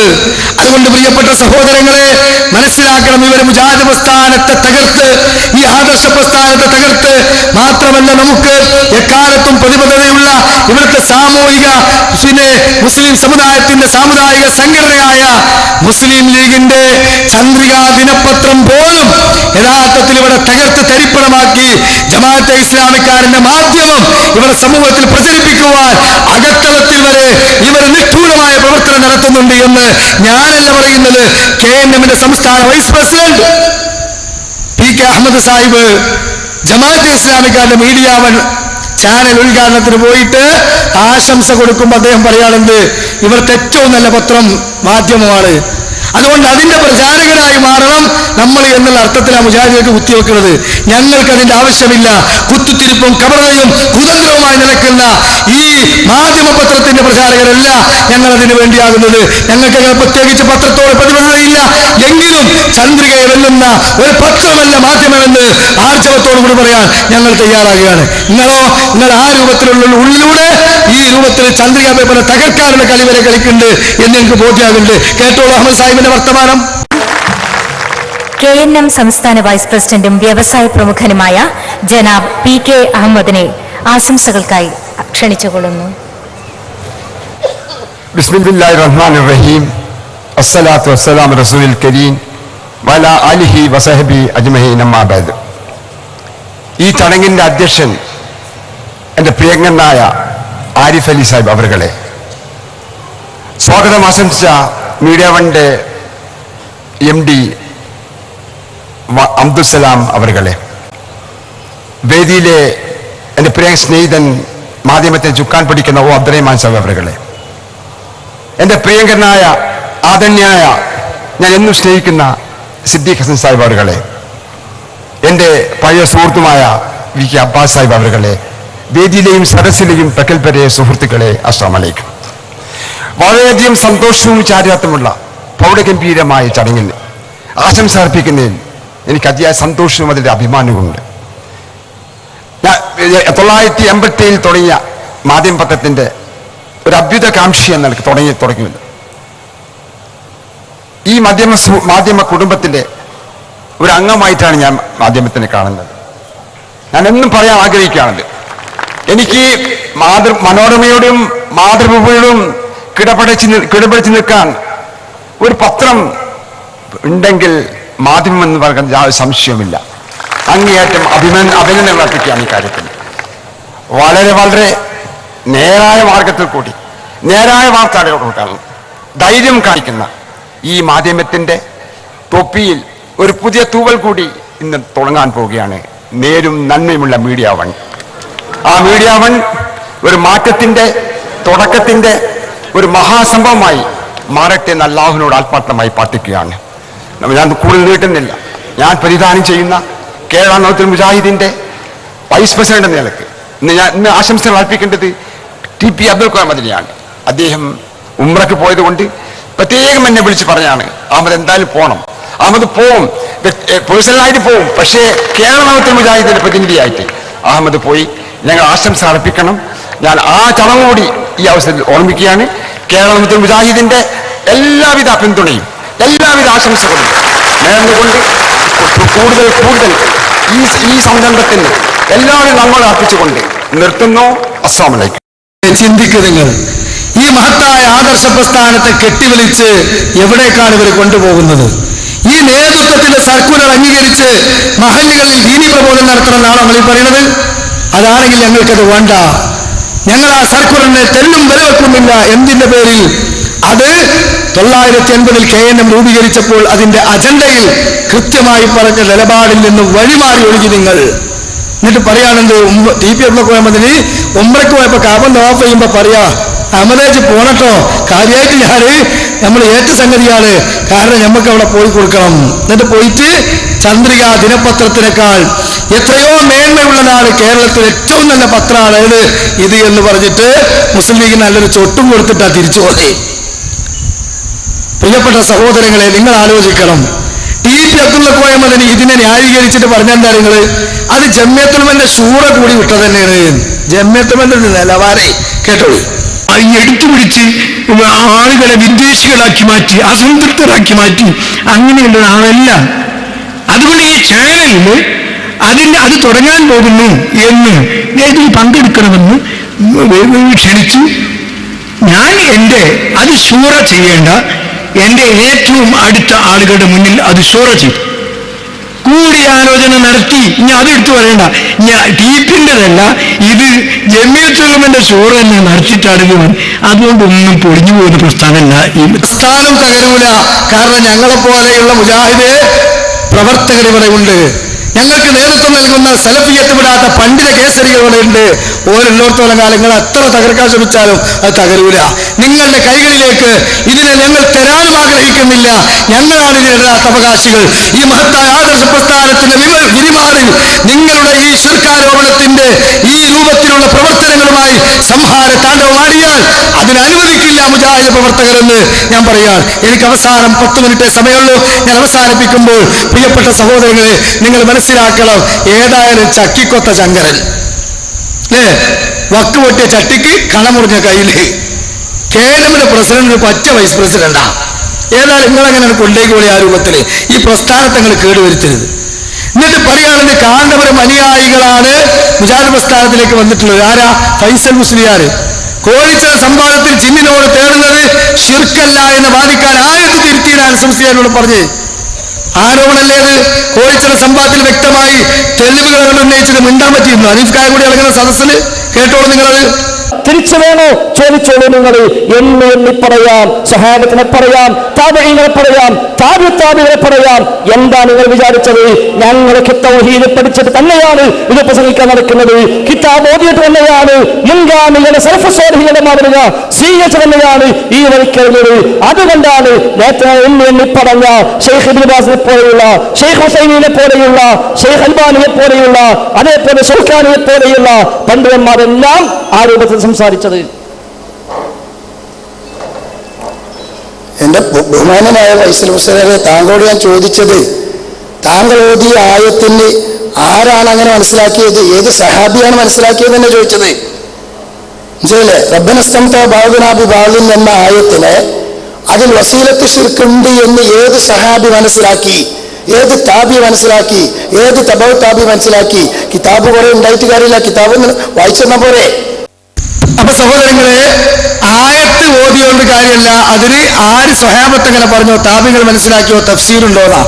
അതുകൊണ്ട് പ്രിയപ്പെട്ട സഹോദരങ്ങളെ മനസ്സിലാക്കണം, ഇവർ മുജാഹിദ് പ്രസ്ഥാനത്തെ തകർത്ത്, ഈ ആദർശ പ്രസ്ഥാനത്തെ തകർത്ത് മാത്രമല്ല, നമുക്ക് എക്കാലത്തും പ്രതിബദ്ധതയുള്ള ഇവിടുത്തെ സാമൂഹിക മുസ്ലിം സമുദായത്തിന്റെ സാമുദായിക സംഘടനയായ മുസ്ലിം ലീഗിന്റെ ചന്ദ്രിക ദിനപത്രം പോലും യഥാർത്ഥത്തിൽ ഇവിടെ തകർത്ത് തരിപ്പണമാക്കി ജമാഅത്തെ ഇസ്ലാമിക്കാരന്റെ മാധ്യമം ഇവിടെ സമൂഹത്തിൽ പ്രചരിപ്പിക്കുവാൻ അകത്തളത്തിൽ വരെ ഇവർ നിഷ്ഠൂരമായ പ്രവർത്തനം നടത്തുന്നുണ്ട് എന്ന് ഞാനല്ല പറയുന്നത്. KNMന്റെ സംസ്ഥാന vice president PK Ahmed Sahib ജമാഅത്തെ ഇസ്ലാമിക്കാരുടെ മീഡിയ വൺ ചാനൽ ഉദ്ഘാടനത്തിന് പോയിട്ട് ആശംസ കൊടുക്കുമ്പോൾ അദ്ദേഹം പറയാറുണ്ട്, ഇവിടുത്തെ ഏറ്റവും നല്ല പത്രം മാധ്യമമാണ്, അതുകൊണ്ട് അതിന്റെ പ്രചാരകരായി മാറണം നമ്മൾ എന്നുള്ള അർത്ഥത്തിലാണ് മുജാഹിദിലേക്ക് കുത്തിവെക്കുന്നത്. ഞങ്ങൾക്ക് അതിന്റെ ആവശ്യമില്ല. കുത്തിത്തിരിപ്പും കപടതയും കുതന്ത്രവുമായി നിലക്കുന്ന ഈ മാധ്യമപത്രത്തിന്റെ പ്രചാരകരല്ല ഞങ്ങൾ അതിനു വേണ്ടിയാകുന്നത്. ഞങ്ങൾക്ക് അങ്ങനെ പ്രത്യേകിച്ച് പത്രത്തോട് പ്രതിബദ്ധതയില്ല. എങ്കിലും ചന്ദ്രികയെ വെല്ലുന്ന ഒരു പത്രമല്ല മാധ്യമമെന്ന് ആർജവത്തോടുകൂടി പറയാൻ ഞങ്ങൾ തയ്യാറാകുകയാണ്. നിങ്ങൾ ആ രൂപത്തിലുള്ള ഉള്ളിലൂടെ ഈ രൂപത്തിൽ ചന്ദ്രിക പേപ്പറെ തകർക്കാനുള്ള കളി വരെ കളിക്കുന്നുണ്ട് എന്ന് എനിക്ക് ബോധ്യമാകുന്നുണ്ട്. കേട്ടോളൂ അഹമ്മദ് സാഹിബിന്റെ വർത്തമാനം. KNM സംസ്ഥാന വൈസ് പ്രസിഡന്റും വ്യവസായ പ്രമുഖനുമായ ജനാബ് PK അഹമ്മദിനെ ആശംസകൾക്കായി ക്ഷണിച്ചുകൊള്ളുന്നു. ബിസ്മില്ലാഹിർ റഹ്മാനിർ റഹീം. അസ്സലാത്തു വസ്സലാമു റസൂലിൽ കരീം വഅലാ ആലിഹി വസഹബി അജ്മഈൻ അമ്മാ ബഅദ്. ഈ ചടങ്ങിന്റെ അധ്യക്ഷൻ എൻ്റെ പ്രിയങ്കരനായ ആരിഫ് അലി സാഹിബ് അവരുകളെ, സ്വാഗതം ആശംസിച്ച മീഡിയ വണ്ടെ MD അബ്ദുസലാം അവരുകളെ, വേദിയിലെ എൻ്റെ പ്രിയ സ്നേഹിതൻ മാധ്യമത്തെ ചുക്കാൻ പിടിക്കുന്ന അബ്ദുറഹ്മാൻ സാഹിബ് അവരുകളെ, എൻ്റെ പ്രിയങ്കരനായ ആദന്യായ ഞാൻ എന്നും സ്നേഹിക്കുന്ന സിദ്ദീഖ് ഹസൻ സാഹിബ് അവരുകളെ, എൻ്റെ പഴയ സുഹൃത്തുമായ VK അബ്ബാസ് സാഹിബ് അവരുകളെ, വേദിയിലെയും സദസ്സിലെയും പ്രഗത്ഭരെ സുഹൃത്തുക്കളെ, അസ്സലാമു അലൈക്കും. വളരെയധികം സന്തോഷവും ചാരിതാർത്ഥ്യമുള്ള പ്രൗഢഗംഭീരമായ ചടങ്ങിൽ ആശംസ അർപ്പിക്കുന്നതിൽ എനിക്ക് അതിയായ സന്തോഷവും അതിൻ്റെ അഭിമാനവുമുണ്ട്. 1987 തുടങ്ങിയ മാധ്യമപത്രത്തിൻ്റെ ഒരു അഭ്യുതകാംക്ഷി എന്ന നിലയ്ക്ക് തുടങ്ങിയത് ഈ മാധ്യമ കുടുംബത്തിൻ്റെ ഒരു അംഗമായിട്ടാണ് ഞാൻ മാധ്യമത്തിനെ കാണുന്നത്. ഞാൻ എന്നും പറയാൻ ആഗ്രഹിക്കുകയാണത്, എനിക്ക് മനോരമയോടും മാതൃഭൂമിയോടും കിടപിടിച്ച് നിൽക്കാൻ ഒരു പത്രം ഉണ്ടെങ്കിൽ മാധ്യമം എന്ന് പറയുന്നത് യാതൊരു സംശയവുമില്ല. അങ്ങേയറ്റം അഭിനന്ദനം അർപ്പിക്കുകയാണ് ഈ കാര്യത്തിൽ. വളരെ വളരെ നേരായ മാർഗത്തിൽ കൂടി നേരായ വാർത്തകൾ കൊടുക്കാൻ ധൈര്യം കാണിക്കുന്ന ഈ മാധ്യമത്തിൻ്റെ തൊപ്പിയിൽ ഒരു പുതിയ തൂവൽ കൂടി ഇന്ന് തുടങ്ങാൻ പോവുകയാണ്. നേരും നന്മയുമുള്ള മീഡിയ വൺ. ആ മീഡിയ വൺ ഒരു മാറ്റത്തിൻ്റെ തുടക്കത്തിൻ്റെ ഒരു മഹാസംഭവമായി മാറട്ടെ എന്ന് അല്ലാഹുവിനോട് ആത്മാർത്ഥമായി പ്രാർത്ഥിക്കുകയാണ്. ഞാൻ കൂടുതൽ നീട്ടുന്നില്ല. ഞാൻ പ്രതിദാനം ചെയ്യുന്ന കേരള നൗത്തുൽ മുജാഹിദിന്റെ വൈസ് പ്രസിഡന്റ് എന്ന നിലക്ക് ഇന്ന് ആശംസകൾ അർപ്പിക്കേണ്ടത് TP അബ്ദുൽ മുഹമ്മദിനെയാണ്. അദ്ദേഹം ഉംറയ്ക്ക് പോയത് കൊണ്ട് പ്രത്യേകം എന്നെ വിളിച്ച് പറഞ്ഞാണ്, അഹമ്മദ് എന്തായാലും പോകണം, അഹമ്മദ് പോവും, പേഴ്സണലായിട്ട് പോവും. പക്ഷേ കേരളത്തിൽ മുജാഹിദിന്റെ പ്രതിനിധിയായിട്ട് അഹമ്മദ് പോയി. ഞങ്ങൾ ആശംസ അർപ്പിക്കണം. ഞാൻ ആ ചടങ്ങ് കൂടി ഈ അവസരത്തിൽ ഓർമ്മിക്കുകയാണ്. കേരളത്തിൽ മുജാഹിദിന്റെ എല്ലാവിധ പിന്തുണയും എല്ലാവിധ ആശംസകളും നേർന്നുകൊണ്ട് കൂടുതൽ ഈ സംരംഭത്തിന് എല്ലാവരും നമ്മൾ അർപ്പിച്ചുകൊണ്ട് നിർത്തുന്നു. അസ്സലാമു അലൈക്കും. ചിന്തിക്കുക നിങ്ങൾ, ഈ മഹത്തായ ആദർശ പ്രസ്ഥാനത്തെ കെട്ടിവലിച്ച് എവിടേക്കാണ് ഇവർ കൊണ്ടുപോകുന്നത്? ഈ നേതൃത്വത്തിന്റെ സർക്കുലർ അംഗീകരിച്ച് മഹല്ലുകളിൽ ദീനി പ്രബോധനം നടത്തണമെന്നാണോ നമ്മൾ ഈ പറയുന്നത്? അതാണെങ്കിൽ ഞങ്ങൾക്കത് വേണ്ട. ഞങ്ങൾ ആ സർക്കുലറിനെ തെല്ലും വിലവെക്കുന്നില്ല. എന്തിന്റെ പേരിൽ? അത് 980 KNM രൂപീകരിച്ചപ്പോൾ അതിന്റെ അജണ്ടയിൽ കൃത്യമായി പറഞ്ഞ നിലപാടിൽ നിന്ന് വഴിമാറി ഒഴുകി നിങ്ങൾ. എന്നിട്ട് പറയാണെന്ത്? TP അബ്ദുൽ മുഹമ്മദിന് ഉംറയ്ക്ക് പോയപ്പോ കാബൻ ഓഫ് ചെയ്യുമ്പോ പറയാ, അമലേജ് പോണട്ടോ, കാര്യമായിട്ട് നമ്മൾ ഏറ്റ സംഗതിയാണ്, കാരണം നമുക്ക് അവിടെ പോയി കൊടുക്കണം. എന്നിട്ട് പോയിട്ട് ചന്ദ്രിക ദിനപത്രത്തിനേക്കാൾ എത്രയോ മേന്മയുള്ളതാണ്, കേരളത്തിൽ ഏറ്റവും നല്ല പത്രമാണ് ഇത് എന്ന് പറഞ്ഞിട്ട് മുസ്ലിം ലീഗ് നല്ലൊരു ചൊട്ടും കൊടുത്തിട്ടാ തിരിച്ചു പോയി. പ്രിയപ്പെട്ട സഹോദരങ്ങളെ, നിങ്ങൾ ആലോചിക്കണം. TP അബ്ദുൽ മുഹമ്മദിന് ഇതിനെ ന്യായീകരിച്ചിട്ട് പറഞ്ഞെന്താ നിങ്ങൾ? അത് ജമിയത്തുൽമന്റെ ശൂറ കൂടി വിട്ടത് തന്നെയാണ്. ജമിയത്തുൽമന്റെ നിലവാരം കേട്ടോളൂ. എടുത്തു പിടിച്ച് ആളുകളെ വിദ്വേഷികളാക്കി മാറ്റി, അസംതൃപ്തരാക്കി മാറ്റി, അങ്ങനെയുള്ളതാണല്ല. അതുകൊണ്ട് ഈ ചാനലിൽ അത് തുടങ്ങാൻ പോകുന്നു എന്ന് ഇതിൽ പങ്കെടുക്കണമെന്ന് ക്ഷണിച്ചു. ഞാൻ അത് ശൂറ ചെയ്യേണ്ട എൻ്റെ ഏറ്റവും അടുത്ത ആളുകളുടെ മുന്നിൽ അത് ശൂറ ചെയ്തു. കൂടിയാലോചന നടത്തി. ഇനി അതെടുത്തു പറയണ്ട, ടീപ്പിൻ്റെതല്ല, ഇത് ജമിയത്തുൽമന്റെ ശൂറ തന്നെ നടത്തിയിട്ടാണ്. അതുകൊണ്ടൊന്നും പൊളിഞ്ഞു പോകുന്ന പ്രസ്ഥാനമല്ല. ഈ പ്രസ്ഥാനം തകരൂല. കാരണം ഞങ്ങളെപ്പോലെയുള്ള മുജാഹിദ് പ്രവർത്തകർ ഇവിടെ ഉണ്ട്. ഞങ്ങൾക്ക് നേതൃത്വം നൽകുന്ന സലഫിയത്ത് വിടാത്ത പണ്ഡിത കേസരികൾ ഇവിടെ ഉണ്ട്. ഓരോരുത്തോളം കാലങ്ങൾ എത്ര തകർക്കാൻ ശ്രമിച്ചാലും അത് തകരൂല. നിങ്ങളുടെ കൈകളിലേക്ക് ഇതിനെ ഞങ്ങൾ തരാനും ആഗ്രഹിക്കുന്നില്ല. ഞങ്ങളാണ് ഇതിനുള്ള അവകാശികൾ. ഈ മഹത്തായ ആദർശ പ്രസ്ഥാനത്തിന്റെ വിരിമാറിൽ നിങ്ങളുടെ ഈ ശിർക്കാരോപണത്തിന്റെ ഈ രൂപത്തിലുള്ള പ്രവർത്തനങ്ങളുമായി സംഹാര താണ്ഡവമാടിയാൽ അതിനനുവദിക്കില്ല മുജാഹിദ് പ്രവർത്തകരെന്ന് ഞാൻ പറയാൻ. എനിക്ക് അവസാനം 10 മിനിറ്റേ സമയമുള്ളൂ. ഞാൻ അവസാനിപ്പിക്കുമ്പോൾ പ്രിയപ്പെട്ട സഹോദരങ്ങളെ, നിങ്ങൾ മനസ്സിലാക്കണം, ഏതായാലും ചക്കിക്കൊത്ത ചങ്കരൻ അല്ലേ, വക്ക് പൊട്ടിയ ചട്ടിക്ക് കണമുറിഞ്ഞ കയ്യില്. KNMന്റെ പ്രസിഡന്റ് പച്ച വൈസ് പ്രസിഡന്റാ. ഏതായാലും നിങ്ങളെങ്ങനെ കൊണ്ടേക്കോളി ആ രൂപത്തിൽ ഈ പ്രസ്ഥാനത്തെ നിങ്ങൾ കേടുവരുത്തരുത്. എന്നിട്ട് പറയുകയാണെങ്കിൽ കാന്തപുരം അനുയായികളാണ് മുജാഹിദ് പ്രസ്ഥാനത്തിലേക്ക് വന്നിട്ടുള്ളത്. ആരാ? ഫൈസൽ മുസ്ലിയാർ. കോഴിച്ചിറ സംവാദത്തിൽ ജിന്നിനോട് തേടുന്നത് ശിർക്കല്ല എന്ന് വാദിക്കാൻ ആരെന്ന് തിരുത്തിയിടാൻ സംശയനോട് പറഞ്ഞ് ആരോപണമല്ലേ അത്? കോഴിച്ചിറ സംവാദത്തിൽ വ്യക്തമായി തെളിവുകൾ ഉന്നയിച്ചത് മിണ്ടാൻ പറ്റിയിരുന്നു. അനീഫ് കായ കൂടി ഇളകുന്ന സദസ്സിൽ കേട്ടോളൂ നിങ്ങളത്. തിരിച്ചു വേണോ ചോദിച്ചോളൂ നിങ്ങൾ. എണ്ണി പറയാം, സഹാബത്തിനെ പറയാം, താബഈങ്ങളെ പറയാം, താബിഈങ്ങളെ പറയാം. എന്താ നിങ്ങൾ വിചാരിച്ചത്? ഞങ്ങൾക്ക് തൗഹീദ് പഠിച്ചിട്ട് തന്നെയാണ് ഇത് പ്രസംഗിക്കാൻ നടക്കുന്നത്. കിതാബ് ഓതിയിട്ട് തന്നെയാണ് മുൻഗാമികളുടെ സലഫ് സ്വാലിഹീങ്ങളുടെ മാതൃക സ്വീകരിച്ചു തന്നെയാണ് ഈ വഴിക്കുന്നത്. അതുകൊണ്ടാണ് നേരത്തെ എണ്ണി പറഞ്ഞ ഷെയ്ഖ് ഇബ്നു ബാസിനെ പോലെയുള്ള, ഷെയ്ഖ് ഹുസൈനിനെ പോലെയുള്ള, ഷെയ്ഖ് അൽബാനിയെ പോലെയുള്ള, അതേപോലെ ഷൗക്കാനിയെ പോലെയുള്ള പണ്ഡിതന്മാരെല്ലാം ആ രൂപത്തിൽ സംസാരിച്ചത്. എന്റെ ബഹുമാനനായ ഫൈസൽ മുസ്ലിയാരെ, താങ്കളോട് ഞാൻ ചോദിച്ചത്, താങ്കൾ ഓതിയ ആയത്തിന് ആരാണ് അങ്ങനെ മനസ്സിലാക്കിയത്, ഏത് സഹാബിയാണ് മനസ്സിലാക്കിയത് എന്ന് ചോദിച്ചത്. മനസ്സിലല്ലേ? റബ്ബനസ്തംത ബഅദുനാ ബിബഅദിൻ എന്ന ആയത്തിന് അതിൽ വസീലത്ത് ശിർക്കുണ്ട് എന്ന് ഏത് സഹാബി മനസ്സിലാക്കി, ഏത് താബി മനസ്സിലാക്കി, ഏത് തബൗ താബി മനസ്സിലാക്കി? കിതാബ് കുറെ ഉണ്ടായിട്ട് കാര്യമില്ല, കിതാബ് വായിച്ചെന്ന പോരെ. അപ്പൊ സഹോദരങ്ങളെ, ആയത്ത് ഓതിയോണ്ട് കാര്യമല്ല, അതിന് ആര് സ്വഹാബത്ത് എങ്ങനെ പറഞ്ഞോ, താബികൾ മനസ്സിലാക്കിയോ, തഫ്സീറുണ്ടോന്നാ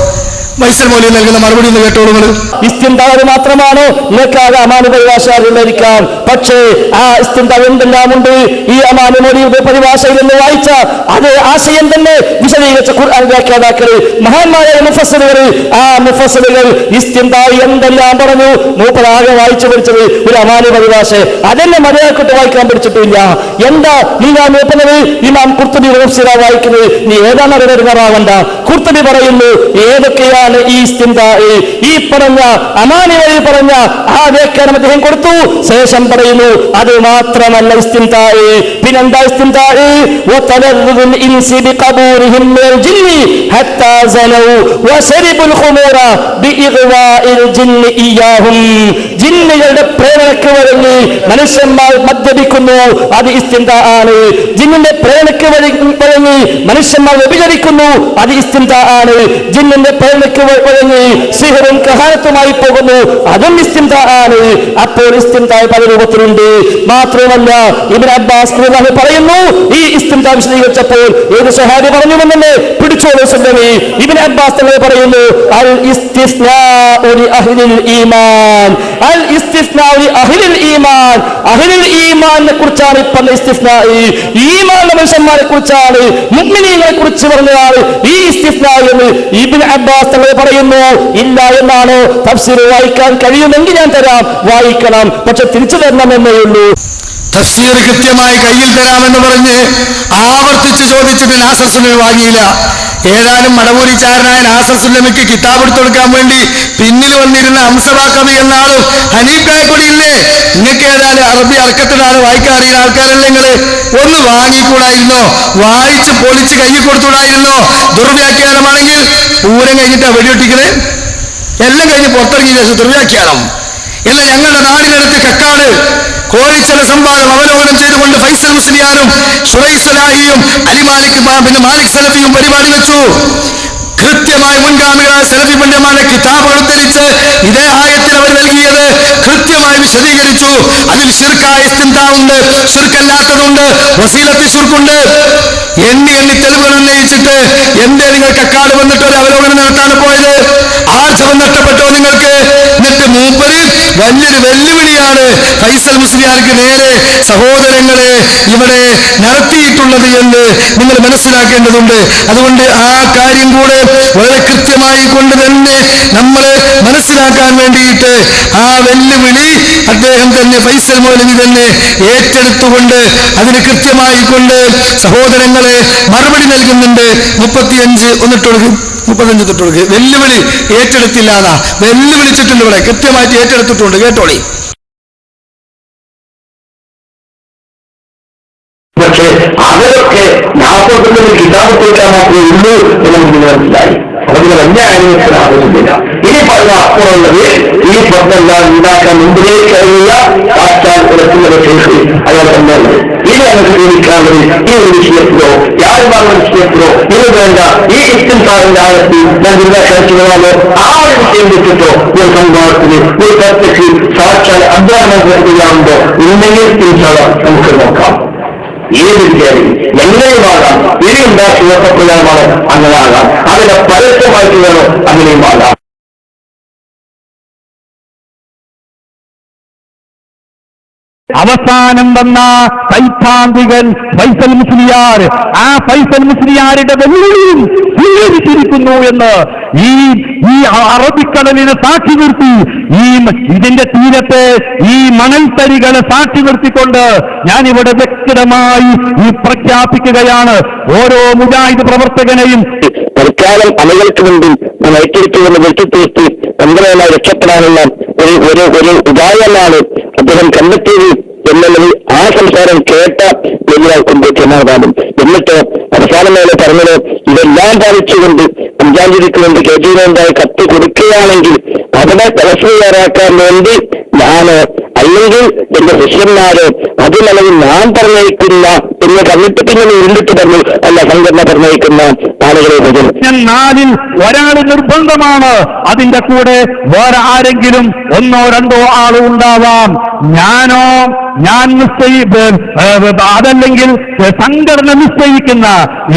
ഫൈസൽ മൗലവി നൽകുന്ന മറുപടി ഒന്ന് കേട്ടോളൂ. ഇസ്തിൻബാദ് മാത്രമാണോ നിങ്ങൾക്കാകെ അമാനു പരിഭാഷ അറിയില്ലായിരിക്കാം. പക്ഷേ ആ ഇസ്തിൻബാദ് എന്തെല്ലാം ഉണ്ട് ഈ അമാനു മൗലവിയുടെ പരിഭാഷയിൽ നിന്ന് വായിച്ച അതേ ആശയം തന്നെ വിശദീകരിച്ച ഖുർആൻ വ്യാഖ്യാതാക്കൾ, മഹാന്മാരായ മുഫസ്സിറുകൾ, ആ മുഫസ്സിറുകൾ ഇസ്തിൻബാദ് എന്തെല്ലാം പറഞ്ഞു മൂപ്പരാകെ വായിച്ചു പഠിച്ചത് ഒരു അമാനു പരിഭാഷ. അതെന്നെ മലയാളത്തിട്ട് വായിക്കാൻ പഠിച്ചിട്ടില്ല. എന്താ നിങ്ങൾ നോക്കുന്നത്? ഇമാം ഖുർത്തുബി മുഫസ്സിറ വായിക്കുന്നത്. നീ ഏതാണ് അറിയാറാവണ്ട. ഖുർത്തുബി പറയുന്നു ഏതൊക്കെയാണ് വ്യാഖ്യാനമാണ് ഈ ഇസ്തിംതാ. ഈ പറഞ്ഞ അമാനികളിൽ പറഞ്ഞ ആ വ്യാഖ്യാനം അദ്ദേഹം കൊടുത്തു. ശേഷം പറയുന്നു അത് മാത്രമല്ല ഇസ്തിംതാ, പിന്നെന്താ ഇസ്തിംതാ? വതലദ്ദുൽ ഇൻസി ബിഖബൂരിഹിം മിനൽ ജിന്നി ഹത്താ സനൂ വശരിബുൽ ഖുമൂറ ബിഇഗ്വാഇൽ ജിന്നി ഇയ്യാഹും. ജിന്നുകളുടെ പ്രേരണയ്ക്ക് വഴങ്ങി മനുഷ്യന്മാർ മദ്യപിക്കുന്നു, അത് ഇസ്തിംതാ ആണ്. ജിന്നിന്റെ പ്രേരണയ്ക്ക് വഴങ്ങി മനുഷ്യന്മാർ വ്യഭിചരിക്കുന്നു, അത് ഇസ്തിംതാ ആണ്. ജിന്നിന്റെ പ്രേരണയ്ക്ക് വഴങ്ങി സിഹറും കഹാനത്തുമായി പോകുന്നു, അതും ഇസ്തിംതാ ആണ്. അപ്പോൾ ഇസ്തിംതാ പല രൂപത്തിലുണ്ട്. മാത്രമല്ല ഇബ്നു അബ്ബാസ് പറയുന്നു, ഈ ഇസ്തിംതാ വിശദീകരിച്ചപ്പോൾ ഏത് സ്വഹാബി പറഞ്ഞുവെന്നെ പിടിച്ചോളൂ സുന്ദരി. ഇബ്നു അബ്ബാസ് തങ്ങൾ പറയുന്നു, അൽ ഇസ്തിസ്നാഉ ലി അഹ്ലിൽ ഈമാൻ, അൽ ഇസ്തിസ്നാഉ ലി അഹ്ലിൽ ഈമാൻ. അഹ്ലുൽ ഈമാനിനെ കുറിച്ചാണ് പറഞ്ഞ ഇസ്തിസ്നാ. ഈമാൻ മനുഷ്യന്മാരെ കുറിച്ചാണ്, മുഅ്മിനീങ്ങളെ കുറിച്ച് പറഞ്ഞതാണ് ഈ ഇസ്തിസ്നാ എന്ന് ഇബ്നു അബ്ബാസ് തങ്ങൾ പറയുന്നു. ഇല്ല എന്നാണ് തഫ്സീർ വായിക്കാൻ കഴിയുമെങ്കിൽ ഞാൻ തരാം, വായിക്കണം, പക്ഷെ തിരിച്ചു തരണമെന്നേ ഉള്ളൂ. തഫ്സീർ കൃത്യമായി കയ്യിൽ തരാമെന്ന് പറഞ്ഞ് ആവർത്തിച്ച് ചോദിച്ചിട്ട് നാസർ സുല്ലമി വാങ്ങിയില്ല. ഏതാനും മടവൂരിച്ചാരനായ നാസർ സുല്ലമിക്ക് കിതാബ് എടുത്തു കൊടുക്കാൻ വേണ്ടി പിന്നിൽ വന്നിരുന്ന ഹംസബ കവി എന്ന ആളും ഹനീഫായ കൂടിയില്ലേ, നിങ്ങൾക്ക് ഏതായാലും അറബി അർക്കത്തിലാണ് വായിക്കാൻ അറിയുന്ന ആൾക്കാരല്ലേ, നിങ്ങൾ ഒന്ന് വാങ്ങിക്കൂടായിരുന്നോ? വായിച്ച് പൊളിച്ച് കയ്യിൽ കൊടുത്തുകൂടായിരുന്നോ? ദുർവ്യാഖ്യാനമാണെങ്കിൽ പൂരം കഴിഞ്ഞിട്ടാ വെടിവെട്ടിക്കണേ, എല്ലാം കഴിഞ്ഞ് പുറത്തിറങ്ങിയ ശേഷം ദുർവ്യാഖ്യാനം. എന്നാൽ ഞങ്ങളുടെ നാടിനടുത്ത് കക്കാട് കോഴിച്ചല സംവാദം അവലോകനം ചെയ്തുകൊണ്ട് ഫൈസൽ മുസ്ലിയാരും ഷുറൈ സലാഹിയും അലിമാലിക് പിന്നെ മാലിക് സലഫിയും പരിപാടി വെച്ചു. കൃത്യമായി മുൻഗാമികളായ സലഫി പണ്ഡിതന്മാരുടെ കിതാബുകൾ ഉദ്ധരിച്ച് ഇതേ ആയത്തിൽ അവർ നൽകിയത് കൃത്യമായി വിശദീകരിച്ചു. അതിൽ ശിർക്കായ ഇസ്തിംതാ ഉണ്ട്, ശിർക്കല്ലാത്തതുണ്ട്, വസീലത്ത് ശിർക്കുണ്ട്. എണ്ണി തെളിവുകൾ ഉന്നയിച്ചിട്ട് എന്തേ നിങ്ങൾ കക്കാട് വന്നിട്ട് ഒരു അവലോകനം നടത്താൻ പോയത്? ആർജവം നഷ്ടപ്പെട്ടോ നിങ്ങൾക്ക്? എന്നിട്ട് മൂപ്പര് വലിയൊരു വെല്ലുവിളിയാണ് ഫൈസൽ മുസ്ലിയാർക്ക് നേരെ സഹോദരങ്ങളെ ഇവിടെ നടത്തിയിട്ടുള്ളത് എന്ന് നിങ്ങൾ മനസ്സിലാക്കേണ്ടതുണ്ട്. അതുകൊണ്ട് ആ കാര്യം കൂടെ വളരെ കൃത്യമായി കൊണ്ട് തന്നെ നമ്മൾ മനസ്സിലാക്കാൻ വേണ്ടിയിട്ട് ആ വെല്ലുവിളി അദ്ദേഹം തന്നെ ഫൈസൽ മൗലവി തന്നെ ഏറ്റെടുത്തുകൊണ്ട് അതിന് കൃത്യമായി കൊണ്ട് സഹോദരങ്ങളെ മറുപടി നൽകുന്നുണ്ട്. 35 തൊട്ടുകൊടുക്ക്. വെല്ലുവിളി ഏറ്റെടുത്തില്ല എന്നാ, വെല്ലുവിളിച്ചിട്ടുണ്ട്, ഇവിടെ കൃത്യമായിട്ട് ഏറ്റെടുത്തിട്ടുണ്ട്. കേട്ടോളി. പക്ഷേ അവരൊക്കെ നാൽപ്പത്തൊന്നിന് കിതാബ് കൊടുക്കാൻ മാത്രമേ ഉള്ളൂ എന്ന് നമുക്ക് മനസ്സിലായി. അതിന് വലിയ ആനുകൂല്യത്തിന് ആവശ്യമില്ല. ഇനി പറഞ്ഞ അപ്പുറമുള്ളത് ഈ പത്തെല്ലാം ഉണ്ടാക്കാൻ മുമ്പിലേക്ക് കഴിയുക സാക്ഷാൽ ഉറച്ചുള്ള കേസ് അയാൾ തന്നെയുള്ളത്. ഇനി നമുക്ക് ജീവിക്കാനുള്ളത് ഈ ഒരു വിഷയത്തിലോ യാതൊരു വിഷയത്തിലോ ഇത് വേണ്ട. ഈ ഇസ്തിംതാറിന്റെ ആഴത്തിൽ ഞാൻ ജില്ലാക്കാഴ്ചകളാലോ ആ ഒരു വിഷയം വെച്ചിട്ടോ ഒരു സംഭവത്തിന് ഒരു ചർച്ചയ്ക്ക് സാക്ഷാൽ അധ്വാനം ചെയ്യാറുണ്ടോ ഇല്ലെങ്കിൽ നമുക്ക് നോക്കാം. ഏത് വിദ്യാലയം എങ്ങനെയുമാകാം, ഇനിയുണ്ടാ ശുഭപ്രകാരമാണ് അങ്ങനെ ആകാം, അതിനെ പരസ്യമായിട്ട് വേണോ അങ്ങനെയുമാകാം. അവസാനം വന്ന സൈദ്ധാന്തികൻ ഫൈസൽ മുസ്ലിയാർ, ആ ഫൈസൽ മുസ്ലിയാരുടെ വെല്ലുവിളിയും സ്വീകരിച്ചിരിക്കുന്നു എന്ന് ഈ അറബിക്കടലിനെ സാക്ഷി നിർത്തി, ഇതിന്റെ തീരത്തെ ഈ മണൽത്തരികളെ സാക്ഷി നിർത്തിക്കൊണ്ട് ഞാനിവിടെ വ്യക്തമായി പ്രഖ്യാപിക്കുകയാണ്. ഓരോ മുജാഹിദ് പ്രവർത്തകനെയും തൽക്കാലം അണികൾക്ക് മുമ്പിൽ ഏറ്റെടുത്തുകൊണ്ട് വെട്ടിത്തീർത്തി തന്ത്രമായി രക്ഷപ്പെടാനുള്ള ഒരു ഉദാഹരണമാണ് അദ്ദേഹം കണ്ടെത്തിയത് എന്നുള്ളത് ആ സംസാരം കേട്ട വലിയ കുമ്പേറ്റമാകാനും. എന്നിട്ട് അവസാനമേലെ പറഞ്ഞത് ഇതെല്ലാം പാലിച്ചുകൊണ്ട് 5-ാം തീയതിക്ക് വേണ്ടി കേന്ദ്രീയമായി കത്ത് കൊടുക്കുകയാണെങ്കിൽ അവിടെ തലസ് തയ്യാറാക്കാൻ വേണ്ടി ഞാൻ അല്ലെങ്കിൽ എന്റെ ശിഷ്യന്മാര് അതിനല്ലെങ്കിൽ ഞാൻ പറഞ്ഞയക്കുന്ന എന്ന് കണ്ടിട്ട് പിന്നെ ഇരുന്നിട്ട് പറഞ്ഞു അല്ല സംഘടന പറഞ്ഞയക്കുന്ന ആളുകളെ നാലിൽ ഒരാൾ നിർബന്ധമാണ്. അതിന്റെ കൂടെ വേറെ ആരെങ്കിലും 1-2 ആളും ഉണ്ടാവാം. ഞാൻ അതല്ലെങ്കിൽ സംഘടന നിശ്ചയിക്കുന്ന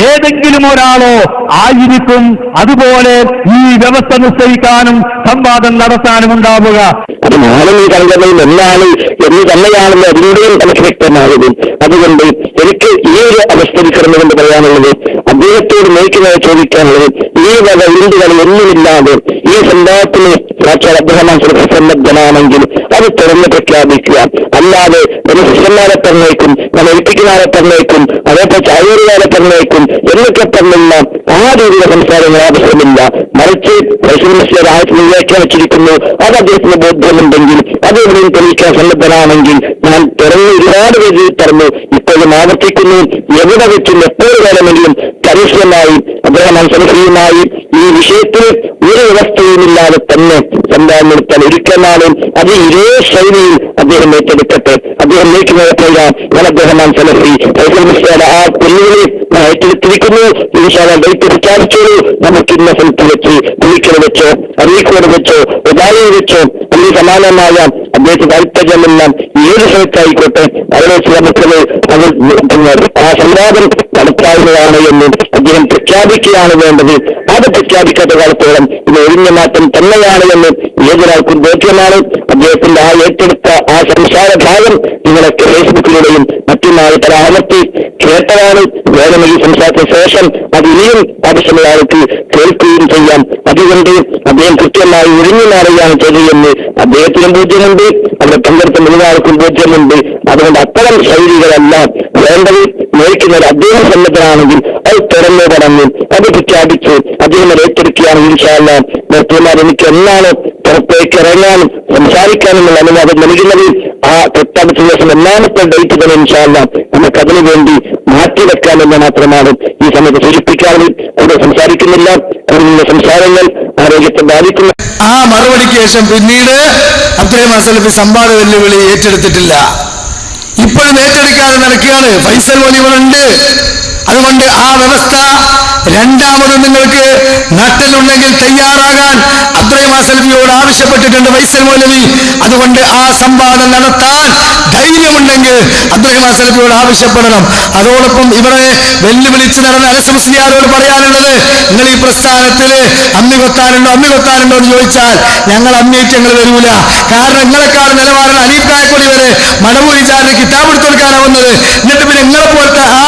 ഏതെങ്കിലും ഒരാളോ ആയിരിക്കും അതുപോലെ ഈ വ്യവസ്ഥ നിശ്ചയിക്കാനും സംവാദം നടത്താനും ഉണ്ടാവുക. അത് ഞാനും ഈ സംഘടനയിൽ എന്താണ് എന്ന് തന്നെയാണല്ലോ അതിലൂടെയും നമുക്ക് വ്യക്തമാകുന്നത്. അതുകൊണ്ട് എനിക്ക് ഈ ഒരു അവസ്ഥയിൽ കിടന്നുകൊണ്ട് പറയാനുള്ളത്, അദ്ദേഹത്തോട് നയിക്കുന്നത് ചോദിക്കാനുള്ളത്, ഈ വക ഉരുണ്ടുകൾ ഒന്നുമില്ലാതെ ഈ സംഭവത്തിന് സാക്ഷാൽ അദ്ദേഹം സന്നദ്ധനാണെങ്കിൽ അത് തുറന്ന് പ്രഖ്യാപിക്കുക. അല്ലാതെ ഒരു ശിഷ്യന്മാരെ പറഞ്ഞേക്കും, ഞാൻ എൽപ്പിക്കുമാരെ പറഞ്ഞേക്കും, അതേപോലെ ചായൂരുകാരെ പറഞ്ഞേക്കും എന്നൊക്കെ പറഞ്ഞില്ല ആ രീതിയിലെ സംസാരങ്ങൾ ആവശ്യമില്ല. മറിച്ച് ആയത്തിന് വ്യാഖ്യാനിച്ചിരിക്കുന്നു, അത് അദ്ദേഹത്തിന് ബോധ്യമുണ്ടെങ്കിൽ അത് എവിടെയും തെളിയിക്കാൻ സന്നദ്ധനാണെങ്കിൽ ഞാൻ തുറന്ന് ഒരുപാട് പേരിൽ പറഞ്ഞു, ഇപ്പോഴും ആവർത്തിക്കുന്നു, എവിടെ വെച്ചും എപ്പോൾ വേണമെങ്കിലും പരസ്യമായി അദ്ദേഹം സലഫിയുമായി ഈ വിഷയത്തിൽ ഒരു വ്യവസ്ഥയുമില്ലാതെ തന്നെ സംവാദം നടത്താൻ ഒരിക്കലാണ് അത് ഇതേ ശൈലിയിൽ അദ്ദേഹം ഏറ്റെടുക്കട്ടെ. അദ്ദേഹം നീക്കുന്നപ്പോഴ ഞാൻ അദ്ദേഹം സലഫി ആ വെല്ലുവിളി ഏറ്റെടുത്തിരിക്കുന്നു. ഡേറ്റ് പ്രഖ്യാപിച്ചോളൂ, നമുക്ക് ഇന്ന സ്ഥലത്ത് വെച്ച് പുലിക്കൽ വെച്ചോ അരീക്കോട് വെച്ചോ ഉദാലയിൽ വെച്ചോ അല്ലെങ്കിൽ സമാനമായ അദ്ദേഹത്തെ താല്പര്യമെല്ലാം ഏത് സ്ഥലത്തായിക്കോട്ടെ അവിടെ വെച്ച് നമുക്കത് അത് ആ സംവാദം നടത്താവുന്നതാണ് എന്ന് അദ്ദേഹം പ്രഖ്യാപിക്കുകയാണ് വേണ്ടത്. അത് പ്രഖ്യാപിക്കാത്ത കാലത്തോളം ഇത് ഒഴിഞ്ഞ മാറ്റം തന്നെയാണ് എന്ന് ഏതൊരാൾക്കും ബോധ്യമാണ്. അദ്ദേഹത്തിന്റെ ആ ഏറ്റെടുത്ത ആ സംസാര ഭാഗം നിങ്ങളൊക്കെ ഫേസ്ബുക്കിലൂടെയും മറ്റുമായി പല ആവർത്തി കേട്ടതാണ്. വേണമെങ്കിൽ സംസാരത്തിന് ശേഷം അത് ഇനിയും ആവശ്യമുള്ള ആൾക്ക് കേൾക്കുകയും ചെയ്യാം. അതുകൊണ്ട് അദ്ദേഹം കൃത്യമായി ഒഴിഞ്ഞു മാറുകയാണ് ചെയ്തതെന്ന് അദ്ദേഹത്തിനും ബോധ്യമുണ്ട്, അവിടെ പങ്കെടുത്ത മുഴുവനാൾക്കും ബോധ്യമുണ്ട്. അതുകൊണ്ട് അത്തരം ശൈലികളല്ല വേണ്ടത്. നയിക്കുന്നത് അദ്ദേഹം സന്നദ്ധനാണെങ്കിൽ അത് തുറന്നു പറഞ്ഞു അത് പ്രഖ്യാപിച്ച് അദ്ദേഹം ഏറ്റെടുക്കുകയാണ്. ഇൻഷാ അല്ലാഹ് ഡോക്ടർമാർ എനിക്ക് എന്നാണ് പുറത്തേക്ക് ഇറങ്ങാനും സംസാരിക്കാനുമുള്ള അനുവാദം നൽകുന്നത് ആ തൊട്ടടുത്ത ദിവസം ഒന്നാമത്തെ ഡേറ്റ് തന്നെ ഇൻഷാ അല്ലാഹ് നമുക്കതിനു വേണ്ടി മാറ്റിവെക്കാമെന്ന് മാത്രമാണ് ഈ സമയത്ത് സൂചിപ്പിക്കാറുള്ളത്. അവിടെ സംസാരിക്കുന്നില്ല, അതിനുള്ള സംസാരങ്ങൾ ആരോഗ്യത്തെ ബാധിക്കുന്ന ആ മറുപടിക്ക് ശേഷം പിന്നീട് അബ്ദുറഹ്മാൻ സലഫി സംവാദ വെല്ലുവിളി ഏറ്റെടുത്തിട്ടില്ല. ഇപ്പോഴും ഏറ്റെടുക്കാതെ നടക്കുകയാണ്. ഫൈസൽ മൗലവിയുണ്ട്. അതുകൊണ്ട് ആ വ്യവസ്ഥ രണ്ടാമത് നിങ്ങൾക്ക് നാട്ടിലുണ്ടെങ്കിൽ തയ്യാറാകാൻ അബ്ദുറഹ്മാൻ സലഫിയോട് ആവശ്യപ്പെട്ടിട്ടുണ്ട് ഫൈസൽ മൗലവി. അതുകൊണ്ട് ആ സംവാദം നടത്താൻ ധൈര്യമുണ്ടെങ്കിൽ അബ്ദുറഹ്മാൻ സലഫിയോട് ആവശ്യപ്പെടണം. അതോടൊപ്പം ഇവിടെ വെല്ലുവിളിച്ച് നടന്ന അനസ് മുസ്ലിയാരോട് പറയാനുള്ളത്, നിങ്ങൾ ഈ പ്രസ്ഥാനത്തിൽ അമ്മി കൊത്താനുണ്ടോ എന്ന് ചോദിച്ചാൽ ഞങ്ങൾ അമ്മിയിട്ട് ഞങ്ങൾ വരൂല. കാരണം നിങ്ങളെക്കാൾ നിലവാരം അനീഫ് കായക്കൊടി വരെ മടവൂരി ചാറിന് കിതാബ് എടുത്തു കൊടുക്കാനാണ് വന്നത്. എന്നിട്ട് പിന്നെ നിങ്ങളെ പോലത്തെ ആ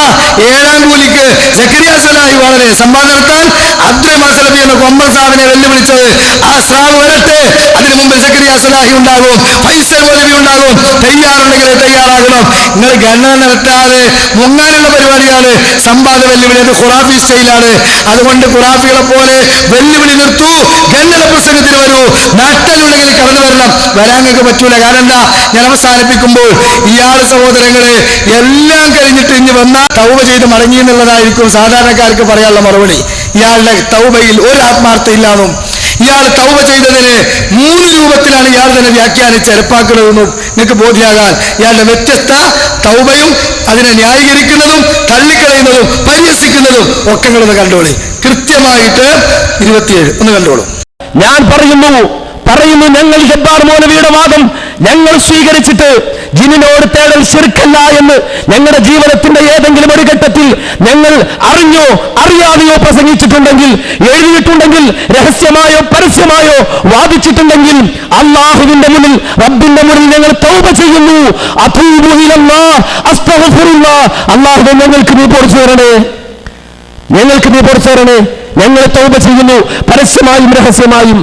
ഏഴാം കൂലിക്ക് സക്കരിയ സലാഹി വളരെ സംവാദം നടത്താൻ അബ്ദുറഹ്മാൻ സലഫി എന്ന കൊമ്പൻ സാഹിബിനെ വെല്ലുവിളിച്ചത്. ആ സ്രാവ് വരട്ടെ, അതിനു മുമ്പ് സക്കരിയ സലാഹി ഉണ്ടാകും, ഫൈസൽ മൗലവി ഉണ്ടാകും. തയ്യാറുണ്ടെങ്കിൽ തയ്യാറാകണം. നിങ്ങൾ ഗണന നടത്താതെ മുങ്ങാനുള്ള പരിപാടിയാണ് സംവാദ വെല്ലുവിളി. അത് ഖുറാഫി സ്റ്റൈലാണ്. അതുകൊണ്ട് ഖുറാഫികളെ പോലെ വെല്ലുവിളി നിർത്തൂ, ഗണന പ്രസംഗത്തിന് വരൂ. നാട്ടിലുണ്ടെങ്കിൽ കടന്നു വരണം. വരാങ്ങൾക്ക് പറ്റൂല. കാരണം എന്താ, ഞാൻ അവസാനിപ്പിക്കുമ്പോൾ ഇയാൾ സഹോദരങ്ങളെ എല്ലാം കഴിഞ്ഞിട്ട് ഇനി വന്നാൽ തൗബ ചെയ്ത് മടങ്ങി എന്നുള്ളതായിരിക്കും സാധാരണക്കാർക്ക് പറയാനുള്ള മറുപടി. ഇയാളുടെ തൗബയിൽ ഒരു ആത്മാർത്ഥയില്ലാന്നും ഇയാൾ തൗബ ചെയ്തതിന് 3 രൂപത്തിലാണ് ഇയാൾ തന്നെ വ്യാഖ്യാനിച്ച് എരപ്പാക്കുന്നതെന്നും നിങ്ങൾക്ക് ബോധ്യമാകാൻ ഇയാളുടെ വ്യത്യസ്ത തൗബയും അതിനെ ന്യായീകരിക്കുന്നതും തള്ളിക്കളയുന്നതും പരിഹസിക്കുന്നതും ഒക്കെ നിങ്ങളൊന്ന് കണ്ടോളി. കൃത്യമായിട്ട് 27 ഒന്ന് കണ്ടോളൂ. ഞാൻ പറയുന്നു ഞങ്ങൾ ജബ്ബാർ മൗലവിയുടെ വാദം ഞങ്ങൾ സ്വീകരിച്ചിട്ട് ജിന്നിനോട് തേടൽ ശിർക്കല്ല എന്ന് ഞങ്ങളുടെ ജീവിതത്തിന്റെ ഏതെങ്കിലും ഒരു ഘട്ടത്തിൽ ഞങ്ങൾ അറിഞ്ഞോ അറിയാതെയോ പ്രസംഗിച്ചിട്ടുണ്ടെങ്കിൽ, എഴുതിയിട്ടുണ്ടെങ്കിൽ, രഹസ്യമായോ പരസ്യമായോ വാദിച്ചിട്ടുണ്ടെങ്കിൽ അള്ളാഹുവിന്റെ മുന്നിൽ റബ്ബിന്റെ മുന്നിൽ ഞങ്ങൾ തൗബ ചെയ്യുന്നു. അതൂബു ഇലല്ലാഹ് അസ്തഗ്ഫിറുല്ലാഹ്. അള്ളാഹുവേ ഞങ്ങൾക്ക് നീ പൊറുച്ചു തരണേ, ഞങ്ങൾ തൗബ ചെയ്യുന്നു പരസ്യമായും രഹസ്യമായും.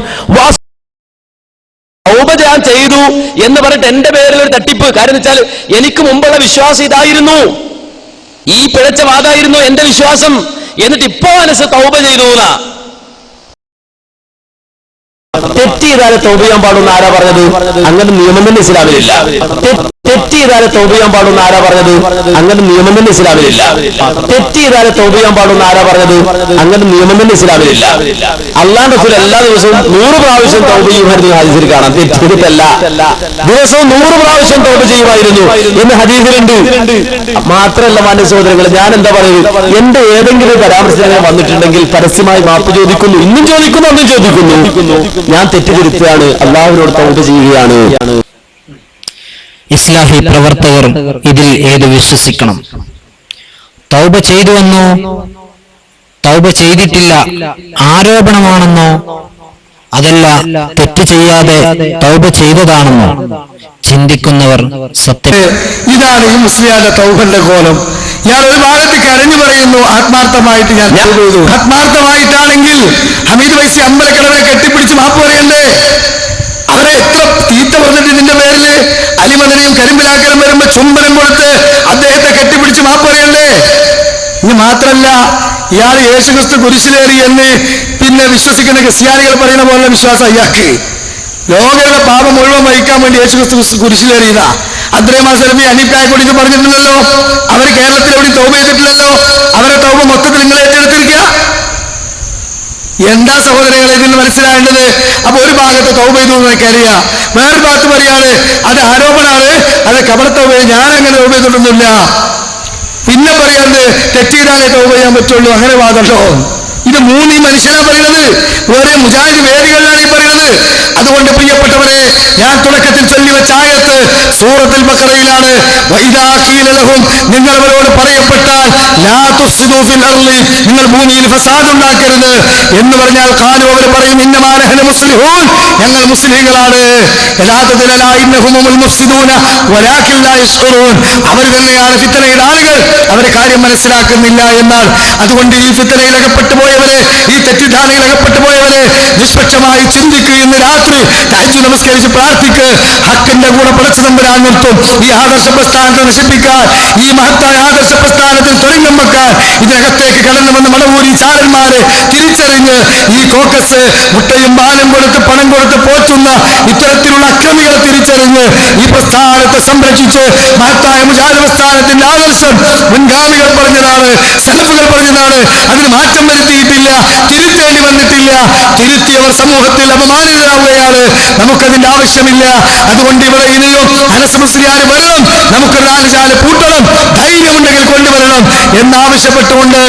തൗബ ഞാൻ ചെയ്തു എന്ന് പറഞ്ഞിട്ട് എന്റെ പേരിൽ ഒരു തട്ടിപ്പ്. കാര്യം വെച്ചാൽ എനിക്ക് മുമ്പുള്ള വിശ്വാസം ഇതായിരുന്നു, ഈ പിഴച്ച വാദമായിരുന്നു എന്റെ വിശ്വാസം. എന്നിട്ട് ഇപ്പോ മനസ്സ് തൗബ ചെയ്തു. തെറ്റ് ചെയ്താൽ തൗബ ചെയ്യാൻ പാടുന്ന ആരാ പറഞ്ഞത്? അങ്ങനെ നിയമം തന്നെ ഇസ്ലാമിലില്ല. തെറ്റ് ചെയ്താൽ തൗബ ചെയ്യാൻ പാടുന്ന ആരാ പറഞ്ഞത്? അങ്ങനെ നിയമം തന്നെ ഇസ്ലാമിലില്ല. തെറ്റ് ചെയ്താൽ തൗബ ചെയ്യാൻ പാടുന്ന ആരാ പറഞ്ഞത്? അങ്ങനെ നിയമം തന്നെ ഇസ്ലാമിലില്ല. അല്ലാഹുവിന്റെ റസൂൽ എല്ലാ ദിവസവും 100 പ്രാവശ്യം തൗബ ചെയ്യുമായിരുന്നു ഹദീസിൽ കാണാം. തെറ്റിയിട്ടല്ല, ദിവസവും 100 പ്രാവശ്യം തൗബ ചെയ്യുമായിരുന്നു എന്ന് ഹദീസിലുണ്ട്. മാത്രമല്ല മാന്യ സഹോദരങ്ങളെ, ഞാൻ എന്താ പറയുന്നത്, എന്റെ ഏതെങ്കിലും പരാമർശങ്ങൾ വന്നിട്ടുണ്ടെങ്കിൽ പരസ്യമായി മാപ്പ് ചോദിക്കുന്നു. ഇന്നും ചോദിക്കുന്നു, അന്നും ചോദിക്കുന്നു. ഞാൻ തെറ്റിദ്ധരിക്കുകയാണ്, അള്ളാഹുവിനോട് തൗബ ചെയ്യുകയാണ്. ഇസ്ലാഹി പ്രവർത്തകർ ഇതിൽ ഏത് വിശ്വസിക്കണം? തൗബ ചെയ്തുവെന്നോ തൗബ ചെയ്തിട്ടില്ല ആരോപണമാണെന്നോ അതല്ല തെറ്റ് ചെയ്യാതെ തൗബ ചെയ്തതാണെന്നോ ചിന്തിക്കുന്നവർ സത്യം. ഇതാണ് ഈ മുസ്ലിയാന്റെ തൗബന്റെ കോലം. ഞാൻ ഒരു ഭാഗത്ത് കരഞ്ഞു പറയുന്നു, ആത്മാർത്ഥമായിട്ട് ഞാൻ തൗബ ചെയ്തു. ആത്മാർത്ഥമായിട്ടാണെങ്കിൽ ഹമീദ് വൈസി അമ്പലക്കടവിനെ കെട്ടിപ്പിടിച്ച് മാപ്പ് പറയണ്ടേ? അവരെ എത്ര തീറ്റ പറഞ്ഞിട്ട് ഇതിന്റെ പേരില് അലിമദനെയും കരിമ്പിലാക്കാൻ ചുംബനം കൊടുത്ത് അദ്ദേഹത്തെ കെട്ടിപ്പിടിച്ച് മാപ്പ് പറയണ്ടേ? ഇനി മാത്രല്ല, ഇയാൾ യേശുക്രിസ്തു കുരിശിലേറി എന്ന് പിന്നെ വിശ്വസിക്കുന്ന ക്രിസ്ത്യാനികൾ പറയുന്ന പോലെ വിശ്വാസം ഇയാൾക്ക്. ലോകരുടെ പാപം മുഴുവൻ വഹിക്കാൻ വേണ്ടി യേശുക്രിസ്തു കുരിശിലേറിയതാ. അബ്ദുറഹ്മാൻ സലഫി അനീഫായെ കുറിച്ച് പറഞ്ഞിട്ടുണ്ടല്ലോ. അവർ കേരളത്തിൽ എവിടെ തൗബ ചെയ്തിട്ടില്ലല്ലോ. അവരെ തൗബ മൊത്തത്തിൽ നിങ്ങൾ ഏറ്റെടുത്തിരിക്കുക. എന്താ സഹോദരങ്ങളെ ഇതിന് മനസ്സിലാവേണ്ടത്? അപ്പൊ ഒരു ഭാഗത്ത് തൗബ ചെയ്തു എന്നൊക്കെ അറിയാം, വേറൊരു ഭാഗത്ത് പറയാണ് അത് ആരോപണമാണ്, അത് കബർ തൗബ, ഞാൻ അങ്ങനെ തൗബ ചെയ്തിട്ടൊന്നുമില്ല. പിന്നെ പറയാണ്ട് തെറ്റ് ചെയ്താലേ തൗബ ചെയ്യാൻ പറ്റുള്ളൂ, അങ്ങനെ വാദമല്ലോ. ഇത് മൂന്ന് ഈ മനുഷ്യനാ പറയുന്നത്, വേറെ മുജാഹിദ് വേദികളിലാണ് ഈ പറയുന്നത്. അതുകൊണ്ട് പ്രിയപ്പെട്ടവരെ, ഞാൻ തുടക്കത്തിൽ ചൊല്ലിവെച്ച ആയത്ത് സൂറത്തുൽ ബഖറയിലാണ്. വഇദാ ഖീല ലഹും, നിങ്ങൾ അവരോട് പറയപ്പെട്ടാൽ ലാ തുഫ്സിദൂ ഫിൽ അർളി, നിങ്ങൾ ഭൂമിയിൽ ഫസാദ് ഉണ്ടാക്കരുത് എന്ന് പറഞ്ഞാൽ ഖാലു, അവർ പറയും ഇന്നമാ നഹ്നു മുസ്ലിഹൂൻ, ഞങ്ങൾ മുസ്ലിമീങ്ങളാണ്. യഥാർത്ഥത്തിൽ ലാ ഇന്നഹുമുൽ മുഫ്സിദൂന വലാകിൻ ലാ യശ്ഉറൂൻ, അവർ തന്നെയാണ് ഫിത്നയുടെ ആളുകൾ, അവർ കാര്യം മനസ്സിലാക്കുന്നില്ല എന്നാണ്. അതുകൊണ്ട് ഈ ഫിത്നയിൽ അകപ്പെട്ടു പോയവരെ, ഈ തെറ്റിദ്ധാരണയിൽ അകപ്പെട്ടു പോയവരെ, നിഷ്പക്ഷമായി ചിന്തിക്കുക. ഇന്ന് രാത്രി തഹജ്ജുദ് നമസ്കരിച്ച് പ്രാർത്ഥിക്ക്. ഹക്കിന്റെ കൂടെ പടച്ചു തമ്പുരാൻ നിർത്തും. ഈ ആദർശ പ്രസ്ഥാനത്തെ നശിപ്പിക്കാൻ, ഈ മഹത്തായ ആദർശ പ്രസ്ഥാനത്തിൽ തൊഴിലും വെക്കാൻ ഇതിനകത്തേക്ക് കടന്നു വന്ന മടവൂരി ചാരന്മാരെ തിരിച്ചറിഞ്ഞ് ഈ കോക്കസ് മുട്ടയും പാലും കൊടുത്ത് പണം കൊടുത്ത് പോറ്റുന്ന ഇത്തരത്തിലുള്ള അക്രമികളെ തിരിച്ചറിഞ്ഞ് ഈ പ്രസ്ഥാനത്തെ സംരക്ഷിച്ച് മഹത്തായ മുജാഹിദ് പ്രസ്ഥാനത്തിന്റെ ആദർശം മുൻഗാമികൾ പറഞ്ഞതാണ്, സലഫുകൾ പറഞ്ഞതാണ്. അതിന് മാറ്റം വരുത്തിയിട്ടില്ല, തിരുത്തേണ്ടി വന്നിട്ടില്ല. തിരുത്തിയവർ സമൂഹത്തിൽ അപമാനിതരാവുകയാണ്. നമുക്കതിന്റെ ആവശ്യമില്ല. അതുകൊണ്ട് ഇവിടെ ഇനിയും അനസ് മുസ്ലിയാർ വരണം, നമുക്ക് നാലുചാല് പൂട്ടണം, ധൈര്യമുണ്ടെങ്കിൽ കൊണ്ടുവരണം എന്നാവശ്യപ്പെട്ടുകൊണ്ട്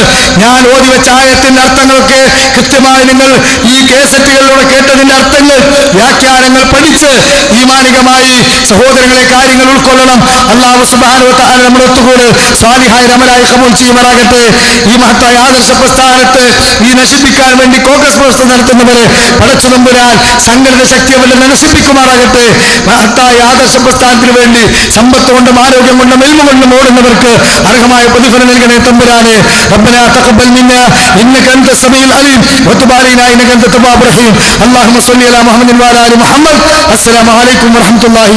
ഞാൻ ഓതി വെച്ച ആയത്തിന്റെ അർത്ഥങ്ങളൊക്കെ കൃത്യമായി നിങ്ങൾ ഈ കേസറ്റുകളിലൂടെ കേട്ടതിന്റെ അർത്ഥങ്ങൾ, വ്യാഖ്യാനങ്ങൾ പഠിച്ച് ഈമാനികമായി സഹോദരങ്ങളെ കാര്യങ്ങൾ ഉൾക്കൊള്ളണം. അല്ലാഹു സുബ്ഹാനഹു വ തആല നമ്മുടെ ഒത്തുകൂട് സ്വാലിഹായ അമലായി കബൂൽ ചെയ്യുമാറാകട്ടെ. ഈ മഹത്തായ ആദർശ പ്രസ്ഥാനത്ത് ഈ നശിപ്പിക്കാൻ വേണ്ടി കോൺഗ്രസ് പ്രവർത്തനം നടത്തുന്നവരെ പടച്ചു തമ്പുരാൻ സംഘടിത ശക്തി അവരെ നശിപ്പിക്കുമാറാകട്ടെ. മഹത്തായ ആദർശ പ്രസ്ഥാനത്തിന് വേണ്ടി സമ്പത്ത് കൊണ്ടും ആരോഗ്യം കൊണ്ടും എൽമ കൊണ്ടും ഓടുന്നവർക്ക് അർഹമായ പ്രതിഫലം നൽകണേ തമ്പുരാനെ. റബ്ബനാ തഖബ്ബൽ മിന്നാ ഇന്നക അൻത സമീഉൽ അലീം വതുബ് അലൈനാ ഇന്നക അൻത തവ്വാബുർ റഹീം. അല്ലാഹുമ്മ സ്വല്ലി അലാ മുഹമ്മദിൻ വഅലാ ആലി മുഹമ്മദ്. അസ്സലാമു അലൈക്കും വറഹ്മത്തുള്ളാഹി